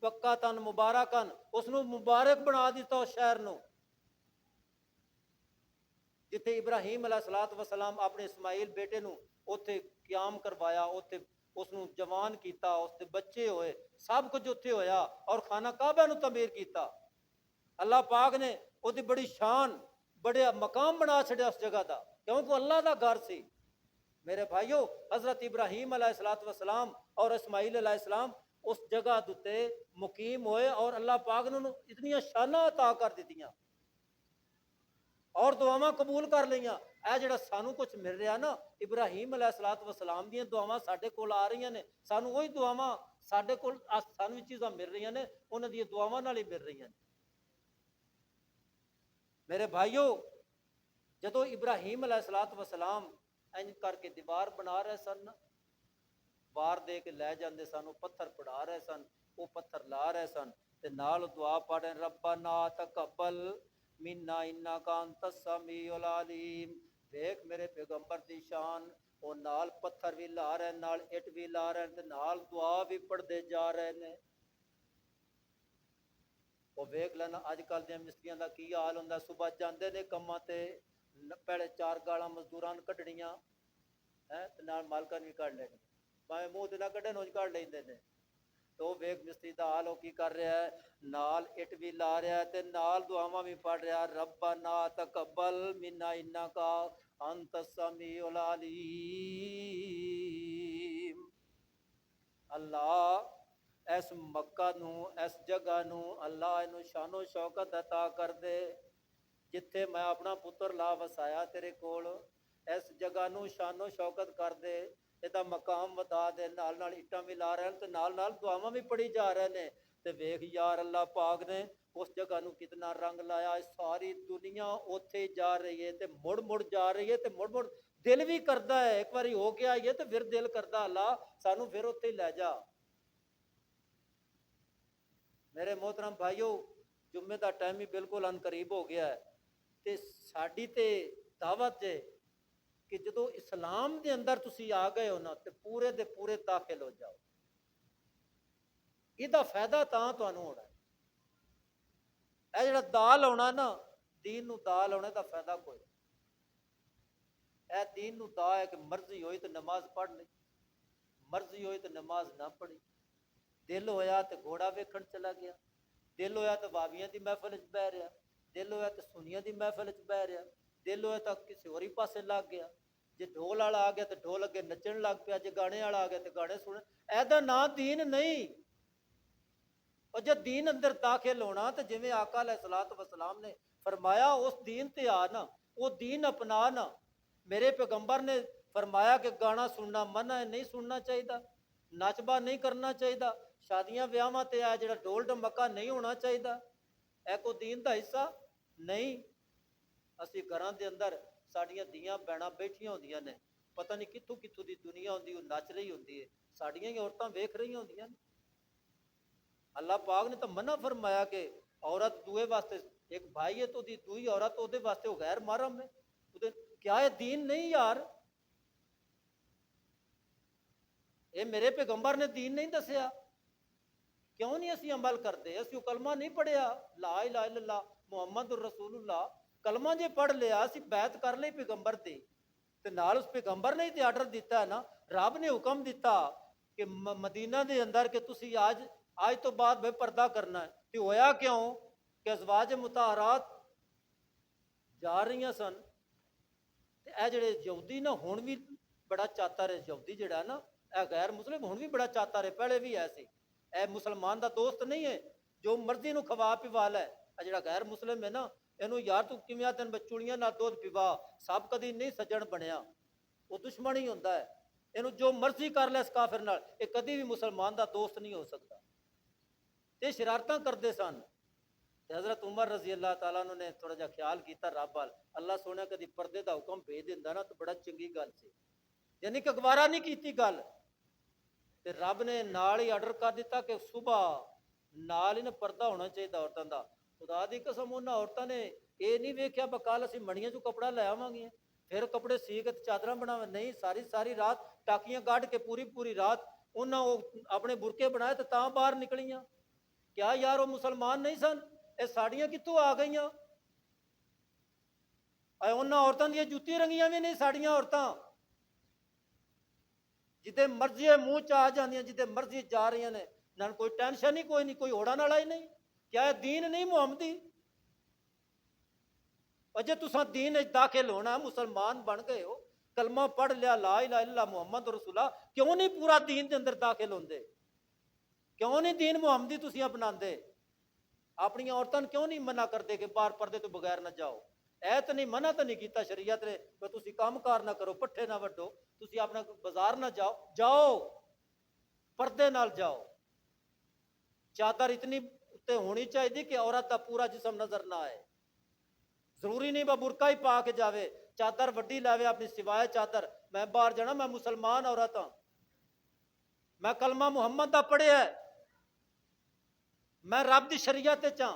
S1: بکاتن مبارکن, اس نو مبارک بنا دیتا اس شہر نو جتھے ابراہیم علیہ السلام اپنے اسماعیل بیٹے نو اوتھے قیام کروایا, اوتھے اس نو جوان کیتا, اس دے بچے ہوئے, سب کچھ اوتھے ہویا, اور خانہ کعبہ نو تعمیر کیتا. اللہ پاک نے او دی بڑی شان بڑے مقام بنا چھڑیا اس جگہ دا, کیونکہ اللہ دا گھر سی. میرے بھائیو, حضرت ابراہیم علیہ السلام اور اسماعیل علیہ السلام اس جگہ دوتے مقیم ہوئے, اور اللہ پاک نے اتنی شاناں عطا کر دیتیاں اور دعاواں قبول کر لئیاں. اے جڑا سانو کچھ مل رہا نا ابراہیم علیہ السلام دیاں دعاواں ساڈے کول آ رہی نے, سانو وہی دعاواں ਸਾਡੇ ਕੋਲ ਸਾਨੂੰ ਵੀ ਚੀਜ਼ਾਂ ਮਿਲ ਰਹੀਆਂ ਨੇ, ਉਹਨਾਂ ਦੀਆਂ ਦੁਆਵਾਂ ਨਾਲ ਹੀ ਮਿਲ ਰਹੀਆਂ ਨੇ। ਮੇਰੇ ਭਾਈਓ, ਜਦੋਂ ਇਬਰਾਹੀਮ ਅਲੈਹਿਸਸਲਾਤੁ ਵਸਲਾਮ ਇੰਜ ਕਰਕੇ ਦੀਵਾਰ ਬਣਾ ਰਹੇ ਸਨ, ਵਾਰ ਦੇ ਕੇ ਲੈ ਜਾਂਦੇ ਸਨ, ਉਹ ਪੱਥਰ ਪੜਾ ਰਹੇ ਸਨ, ਉਹ ਪੱਥਰ ਲਾ ਰਹੇ ਸਨ, ਤੇ ਨਾਲ ਦੁਆ ਪੜ੍ਹ ਰਹੇ, ਰੱਬਨਾ ਤਕੱਬਲ ਮਿੰਨਾ ਇੰਨਕਾ ਅੰਤਸ ਸਮੀਉਲ ਅਲੀਮ। ਵੇਖ ਮੇਰੇ ਪੈਗੰਬਰ ਦੀ ਸ਼ਾਨ, ਉਹ ਨਾਲ ਪੱਥਰ ਵੀ ਲਾ ਰਹੇ, ਨਾਲ ਇੱਟ ਵੀ ਲਾ ਰਹੇ, ਤੇ ਨਾਲ ਦੁਆ ਵੀ ਪੜ੍ਹਦੇ ਜਾ ਰਹੇ ਨੇ। ਉਹ ਵੇਖ ਲੈਣਾ ਅੱਜ ਕੱਲ੍ਹ ਦੇ ਮਿਸਤਰੀਆਂ ਦਾ ਕੀ ਹਾਲ ਹੁੰਦਾ, ਸੁਬਹ ਜਾਂਦੇ ਨੇ ਕੰਮਾਂ ਤੇ, ਪਹਿਲੇ 4 ਗਾਲਾਂ ਮਜ਼ਦੂਰਾਂ ਨੂੰ ਕੱਢਣੀਆਂ ਹੈ, ਤੇ ਨਾਲ ਮਾਲਕਾਂ ਨੂੰ ਕੱਢ ਲੈਣੀ, ਭਾਵੇਂ ਮੂੰਹ ਤੇ ਨਾ ਕੱਢਣ ਉਹ ਕੱਢ ਲੈਂਦੇ ਨੇ। ਤੇ ਉਹ ਵੇਖ ਮਿਸਤਰੀ ਦਾ ਹਾਲ, ਉਹ ਕੀ ਕਰ ਰਿਹਾ ਹੈ, ਨਾਲ ਇੱਟ ਵੀ ਲਾ ਰਿਹਾ ਤੇ ਨਾਲ ਦੁਆਵਾਂ ਵੀ ਪੜ੍ਹ ਰਿਹਾ, ਰੱਬਨਾ ਤਕੱਬਲ ਮਿੰਨਾ ਇੰਨਕਾ ਅੰਤਸ ਸਮੀਉਲ ਅਲੀਮ। ਅੱਲਾ ਇਸ ਮੱਕਾ ਨੂੰ, ਇਸ ਜਗ੍ਹਾ ਨੂੰ, ਅੱਲਾ ਇਹਨੂੰ ਸ਼ਾਨੋ ਸ਼ੌਕਤ ਅਤਾ ਕਰ ਦੇ, ਜਿੱਥੇ ਮੈਂ ਆਪਣਾ ਪੁੱਤਰ ਲਾ ਵਸਾਇਆ ਤੇਰੇ ਕੋਲ, ਇਸ ਜਗ੍ਹਾ ਨੂੰ ਸ਼ਾਨੋ ਸ਼ੌਕਤ ਕਰ ਦੇ, ਇਹਦਾ ਮਕਾਮ ਵਧਾ ਦੇ। ਨਾਲ ਨਾਲ ਇੱਟਾਂ ਵੀ ਲਾ ਰਹੇ ਨੇ ਤੇ ਨਾਲ ਨਾਲ ਦੁਆਵਾਂ ਵੀ ਪੜੀ ਜਾ ਰਹੇ ਨੇ। ਤੇ ਵੇਖ ਯਾਰ ਅੱਲਾ ਪਾਕ ਨੇ ਉਸ ਜਗ੍ਹਾ ਨੂੰ ਕਿਤਨਾ ਰੰਗ ਲਾਇਆ, ਸਾਰੀ ਦੁਨੀਆ ਉੱਥੇ ਜਾ ਰਹੀ ਹੈ ਤੇ ਮੁੜ ਮੁੜ ਜਾ ਰਹੀ ਹੈ, ਤੇ ਮੁੜ ਮੁੜ ਦਿਲ ਵੀ ਕਰਦਾ ਹੈ, ਇੱਕ ਵਾਰੀ ਹੋ ਕੇ ਆਈਏ ਤੇ ਫਿਰ ਦਿਲ ਕਰਦਾ ਅੱਲਾ ਸਾਨੂੰ ਫਿਰ ਉੱਥੇ ਲੈ ਜਾ। ਮੇਰੇ ਮੋਹਤਰਮ ਭਾਈਓ, ਜੁਮੇ ਦਾ ਟਾਈਮ ਹੀ ਬਿਲਕੁਲ ਅਨਕਰੀਬ ਹੋ ਗਿਆ ਹੈ, ਤੇ ਸਾਡੀ ਤੇ ਦਾਵਤ ਹੈ ਕਿ ਜਦੋਂ ਇਸਲਾਮ ਦੇ ਅੰਦਰ ਤੁਸੀਂ ਆ ਗਏ ਹੋ ਨਾ, ਤੇ ਪੂਰੇ ਦੇ ਪੂਰੇ ਦਾਖਲ ਹੋ ਜਾਓ। ਇਹਦਾ ਫਾਇਦਾ ਤਾਂ ਤੁਹਾਨੂੰ ਹੋਣਾ, ਇਹ ਜਿਹੜਾ ਦਾਲ ਆਉਣਾ ਨਾ, ਦੀਨ ਨੂੰ ਦਾਲ ਆਉਣੇ ਦਾ ਫਾਇਦਾ ਕੋਈ, ਇਹ ਦੀਨ ਨੂੰ ਦਾ ਹੈ ਕਿ ਮਰਜ਼ੀ ਹੋਈ ਤੇ ਨਮਾਜ਼ ਪੜ੍ਹ ਲਈ, ਮਰਜ਼ੀ ਹੋਈ ਤੇ ਨਮਾਜ਼ ਨਾ ਪੜ੍ਹੀ, ਦਿਲ ਹੋਇਆ ਤੇ ਘੋੜਾ ਵੇਖਣ ਚਲਾ ਗਿਆ, ਦਿਲ ਹੋਇਆ ਤੇ ਬਾਬੀਆਂ ਦੀ ਮਹਿਫਲ 'ਚ ਬਹਿ ਰਿਹਾ, ਦਿਲ ਹੋਇਆ ਤੇ ਸੁਨੀਆਂ ਦੀ ਮਹਿਫਲ 'ਚ ਬਹਿ ਰਿਹਾ, ਦਿਲ ਹੋਇਆ ਤਾਂ ਕਿਸੇ ਹੋਰ ਹੀ ਪਾਸੇ ਲੱਗ ਗਿਆ। ਜੇ ਢੋਲ ਵਾਲਾ ਆ ਗਿਆ ਤੇ ਢੋਲ ਅੱਗੇ ਨੱਚਣ ਲੱਗ ਪਿਆ, ਜੇ ਗਾਣੇ ਵਾਲਾ ਆ ਗਿਆ ਤੇ ਗਾਣੇ ਸੁਣਨ। ਇਹਦਾ ਨਾਂ ਦੀਨ ਨਹੀਂ। اور جب دین اندر داخل ہونا تو جویں آقا علیہ الصلوۃ والسلام نے فرمایا اس دین تے آنا، وہ دین اپنانا۔ میرے پیغمبر نے فرمایا کہ گانا سننا منع ہے، نہیں سننا چاہیے، نچبا نہیں کرنا چاہیے، شادیاں بیاواں تے آ جڑا ڈول ڈمکا نہیں ہونا چاہیے، اے کو دین دا حصہ نہیں۔ اسی گھراں دے اندر ساڈیاں دیاں بہناں بیٹھیاں ہوندیاں نے، پتہ نہیں کتھوں کتھوں دی دنیا ہوندی، وہ نچ رہی ہوندی ہے، ساڈیاں ہی عورتاں ویکھ رہی ہوندیاں نے۔ اللہ پاک نے تو منع فرمایا کہ عورت دوے واسطے ایک بھائی ہے تو دی دوئی عورت او دے واسطے غیر محرم ہے، کیا ہے دین نہیں یار؟ اے میرے پیغمبر نے دین نہیں دسیا، کیوں نہیں اسی عمل کرتے؟ اسی کلمہ نہیں پڑھیا لا الہ الا اللہ محمد الرسول اللہ، کلمہ جے پڑھ لیا اسی بیعت کر لئی پیغمبر دی، تے نال اس پیغمبر نے تے آرڈر دیتا ہے نا، رب نے حکم دیتا کہ مدینہ دے اندر کہ تسی آج تو بعد بھائی پردہ کرنا ہے، تے ہویا کیوں کہ ازواج مطہرات جا رہی ہیں سن، تے اے جڑے یہودی نا ہن بھی بڑا چاہتا رہے، یہودی جڑا نا اے غیر مسلم ہن بھی بڑا چاہتا رہے، پہلے بھی ایسے اے مسلمان دا دوست نہیں ہے جو مرضی نو کھوا پیوا لے، اے جڑا غیر مسلم ہے نا اینو یار تو کیویں تن بچوڑیاں نال دودھ پیوا، سب کدی نہیں سجن بنیا، وہ دشمن ہی ہوندا ہے، اینو جو مرضی کر لے اس کافر نال، اے کدی بھی مسلمان دا دوست نہیں ہو سکتا۔ تے شرارتاں کردے سن، تے حضرت عمر رضی اللہ تعالیٰ عنہ نے تھوڑا جا خیال کیتا رب وال، اللہ سونے کدی پردے دا حکم بھیج دیندا نا تو بڑا چنگی گل سی، یعنی کہ گوارا نہیں کیتی گل، تے رب نے نال ہی آرڈر کر دیتا کہ صبح نال ہی پردہ ہونا چاہیے عورتاں دا۔ خدا دی قسم انہاں عورتاں نے اے نہیں ویکھیا بکال اسی منڈیاں چوں کپڑا لے آواں گے پھر کپڑے سی کے چادراں بناویں، نہیں، ساری ساری رات ٹاکیاں کاٹ کے پوری پوری رات انہاں اپنے برقے بنائے تے تاں باہر نکلیاں۔ کیا یار وہ مسلمان نہیں سن؟ اے ساڑیاں کتوں آ گئیاں؟ اے انہاں عورتاں دی جُتی رنگیاں بھی نہیں ساڑیاں عورتاں، جدے مرضی منہ چ آ جاندیاں، جدے مرضی جا رہی نے، نہ کوئی ٹینشن ہی کوئی نہیں، کوئی اوڑھن والا ہی نہیں۔ کیا ہے دین نہیں محمدی؟ اجے تساں دین وچ داخل ہونا، مسلمان بن گئے ہو، کلمہ پڑھ لیا لا الہ الا اللہ محمد رسول اللہ، کیوں نہیں پورا دین دے اندر داخل ہوندے؟ کیوں نہیں دین محمدی تسی اپناندے؟ اپنی عورتاں کیوں نہیں منع کردے کہ باہر پردے تو بغیر نہ جاؤ؟ اے تے نہیں منع تو نہیں کیتا شریعت نے کہ تسی کام کار نہ کرو، پٹھے نہ وڈو، تسی اپنا بازار نہ جاؤ، جاؤ پردے نال جاؤ. چادر اتنی اتنے ہونی چاہیے کہ عورت کا پورا جسم نظر نہ آئے. ضروری نہیں برقع ہی پا کے جاوے, چادر وڈی لاوے اپنی سوائے چادر. میں باہر جانا, میں مسلمان عورت ہاں, میں کلمہ محمد دا پڑھیا ہے, میں رب دی شریعت چاں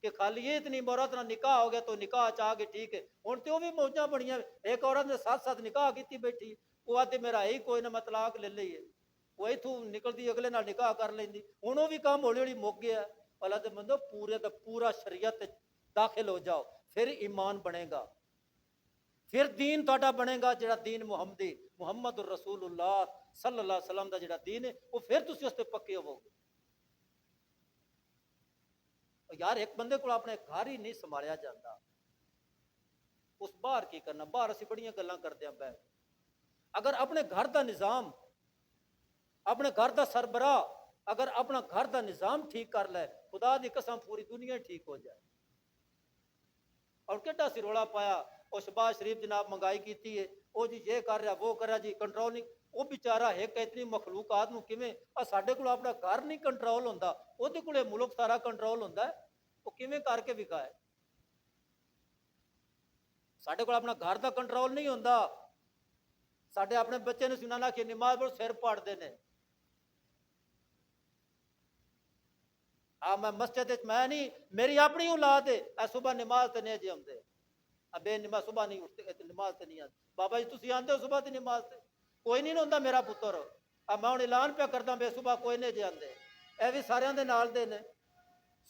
S1: کہ خالی یہ اتنی عورت نہ نکاح ہو گیا تو نکاح چاہ کے ٹھیک ہے. ہوں تو بھی موجاں بڑیاں, ایک عورت نے 7 نکاح کیتی بیٹھی, وہ آدھے میرا ہی کوئی نہ میں طلاق لے لئیے, وہ اتوں نکلتی اگلے نال نکاح کر لینی. ہوں وہ بھی کام ہولی ہولی مک گیا. اللہ دے بندو پورے دا پورا شریعت داخل ہو جاؤ, پھر ایمان بنے گا, پھر دین تہاڈا بنے گا جڑا دین محمدی محمد الرسول اللہ صلی اللہ علیہ وسلم دا جڑا دین ہے, وہ پھر تسی اس تے پکے ہوو گے. یار ایک بندے کو اپنے گھر ہی نہیں سنبھالیا جاتا, اس باہر کی کرنا. باہر اسی بڑیاں گلاں کردے ہیں بیٹھ. اگر اپنے گھر دا نظام, اپنے گھر دا سربراہ اگر اپنا گھر دا نظام ٹھیک کر لے, خدا دی قسم پوری دنیا ٹھیک ہو جائے. اور کیڈا سی رولا پایا, وہ شہباز شریف جناب منگائی کیتی ہے, وہ جی یہ کر رہا وہ کر رہا جی کنٹرولنگ. وہ بیچارہ ایک اتنی مخلوقات نو کیویں ساڈے کول اپنا گھر نہیں کنٹرول ہوندا, اودے کول ملک سارا کنٹرول ہوندا ہے, وہ کیویں کر کے وکھائے. ساڈے کول اپنا گھر دا کنٹرول نہیں ہوندا. ساڈے اپنے بچے نے سنانا کہ نماز پڑھ سر پاڑ نے. میں مسجد میں نہیں, میری اپنی اولاد ہے, صبح نماز تے نہیں جی آتے, بے نماز صبح نہیں اٹھتے, نماز تے نہیں آتے. بابا جی تسی آندے ہو صبح دی نماز تے؟ کوئی نہیں ہوندا میرا پتر. میں ہوں اعلان پہ کردا بے صبح کوئی نہیں جی آندے. اے بھی سارے دے نال دے نے,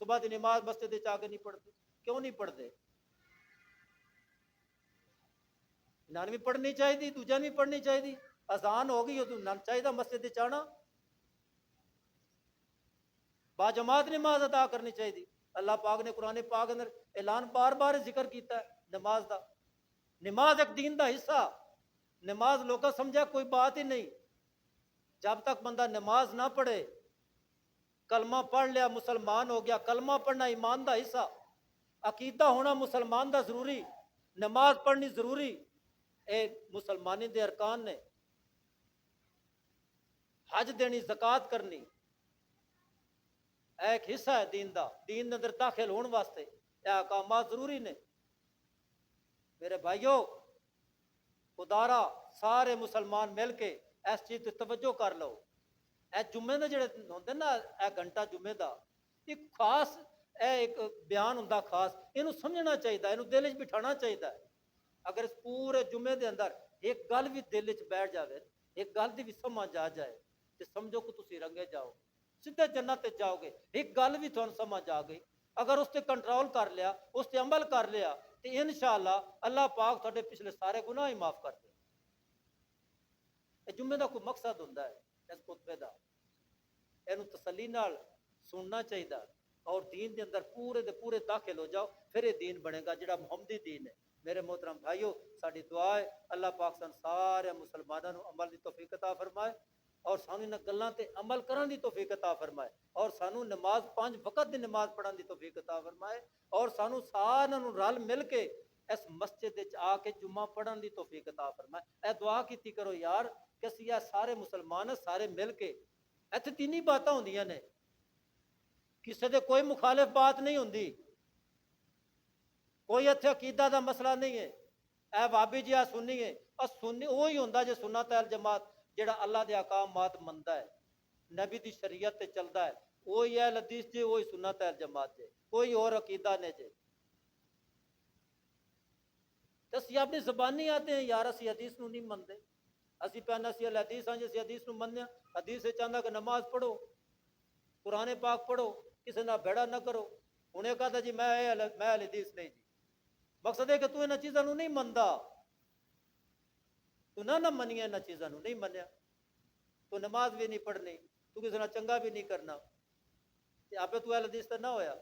S1: صبح دی نماز مسجد وچ آ کے نہیں پڑھتے. کیوں نہیں پڑھتے؟ انہاں بھی پڑھنی چاہیے, دوجا بھی پڑھنی چاہیے. اذان ہو گئی تو چاہیے مسجد وچ آنا, با جماعت نماز ادا کرنی چاہیے. اللہ پاک نے قرآن پاک اندر اعلان بار بار ذکر کیتا ہے نماز دا. نماز ایک دین دا حصہ. نماز لوگوں سمجھا کوئی بات ہی نہیں. جب تک بندہ نماز نہ پڑھے, کلمہ پڑھ لیا مسلمان ہو گیا. کلمہ پڑھنا ایمان دا حصہ, عقیدہ ہونا مسلمان دا ضروری, نماز پڑھنی ضروری. اے مسلمانی دے ارکان نے. حج دینی, زکوٰۃ کرنی, ایک حصہ ہے دین دا. دین دے اندر داخل ہون واسطے اے احکامات ضروری نے. میرے بھائیو, خدا را سارے مسلمان مل کے اس چیز تے توجہ کر لو. اے جمعے دے جڑے ہوندے نا, اے گھنٹہ جمعے دا ایک خاص اے ایک بیان ہوندا خاص, اینو سمجھنا چاہیے, اینو دل وچ بٹھانا چاہیے. اگر اس پورے جمعے دے اندر ایک گل بھی دل وچ بیٹھ جاوے, ایک گل دی بھی سمجھ آ جائے, تے سمجھو کہ تسی رنگے جاؤ, سیدھے جنت تے جاؤ گے. ایک گل بھی تھانوں سمجھ آ گئی, اگر اس تے کنٹرول کر لیا, اس تے عمل کر لیا, تے انشاءاللہ اللہ پاک تھوڑے پچھلے سارے گناہ ہی معاف کر دے. اے جمعے دا کوئی مقصد ہوندا ہے اس خطبے دا, اینو تسلی نال سننا چاہیے اور دین دے اندر پورے دے پورے داخل ہو جاؤ. پھر یہ دین بنے گا جڑا محمدی دین ہے. میرے محترم بھائیو, ساری دعا ہے اللہ پاک سن سارے مسلمانوں عمل دی توفیق عطا فرمائے, اور سانو انہاں گلاں تے عمل کرن دی توفیق عطا فرمائے, اور سانو نماز 5 وقت دی نماز پڑھن دی توفیق عطا فرمائے, اور سانو سارے نوں رل مل کے اس مسجد وچ آ کے جمعہ پڑھن دی توفیق عطا فرمائے. اے دعا کیتی کرو یار کہ اسی سارے مسلمان سارے مل کے, ایتھے تین ہی باتاں ہوندیاں نے, کسے دے کوئی مخالف بات نہیں ہوندی, کوئی ایتھے عقیدہ دا مسئلہ نہیں ہے. اے وابی جی آ سنی ہے, سنی وہی ہوندا جے سنت الجماعت جڑا اللہ دے احکامات مندا ہے, نبی دی شریعت تے چلدا ہے, وہی اہل حدیث جے, وہی سنت الجماعت جے, کوئی اور عقیدہ نے جے. اسی اپنی زبانی آتے ہیں یار اسی حدیث نو نہیں منتے, اسی پہنا اسی حدیث ہاں جی, اسی حدیث نو مننے. حدیث چاہتا کہ نماز پڑھو, قرآن پاک پڑھو, کسی نہ بھیڑا نہ کرو. انہیں کہا تھا جی میں حدیث نہیں جی. مقصد ہے کہ تو انہاں چیزاں نو نہیں مندا, تو نہ منیا انہاں چیزاں نو نہیں منیا, تو نماز بھی نہیں پڑھنی, تو کسی نہ چنگا بھی نہیں کرنا, تے آپے تو اہل حدیث تے نہ ہویا.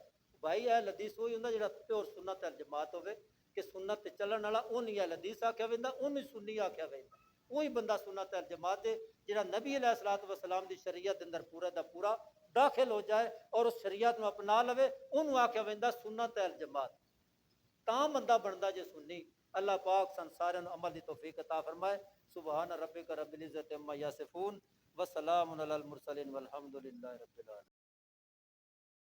S1: بھائی اہل حدیث وہی ہوندا جڑا پیور سنت الجماعت ہوے, کہ سنت تے چلن والا اونہی اہل حدیث آکھیا ویندا, اونہی سنی آکھیا ویندا. وہی بندہ سنت الجماعت ہے جڑا نبی علیہ الصلوۃ والسلام دی شریعت دے اندر پورا دا پورا داخل ہو جائے اور اس شریعت نو اپنا لوے, اونوں آکھیا ویندا سنت الجماعت. تاں بندہ بندا جے سنی. اللہ پاک سن سارے نو عمل دی توفیق عطا فرمائے. سبحان ربک رب العزت عما یصفون وسلام علی المرسلین والحمد للہ رب العالمین.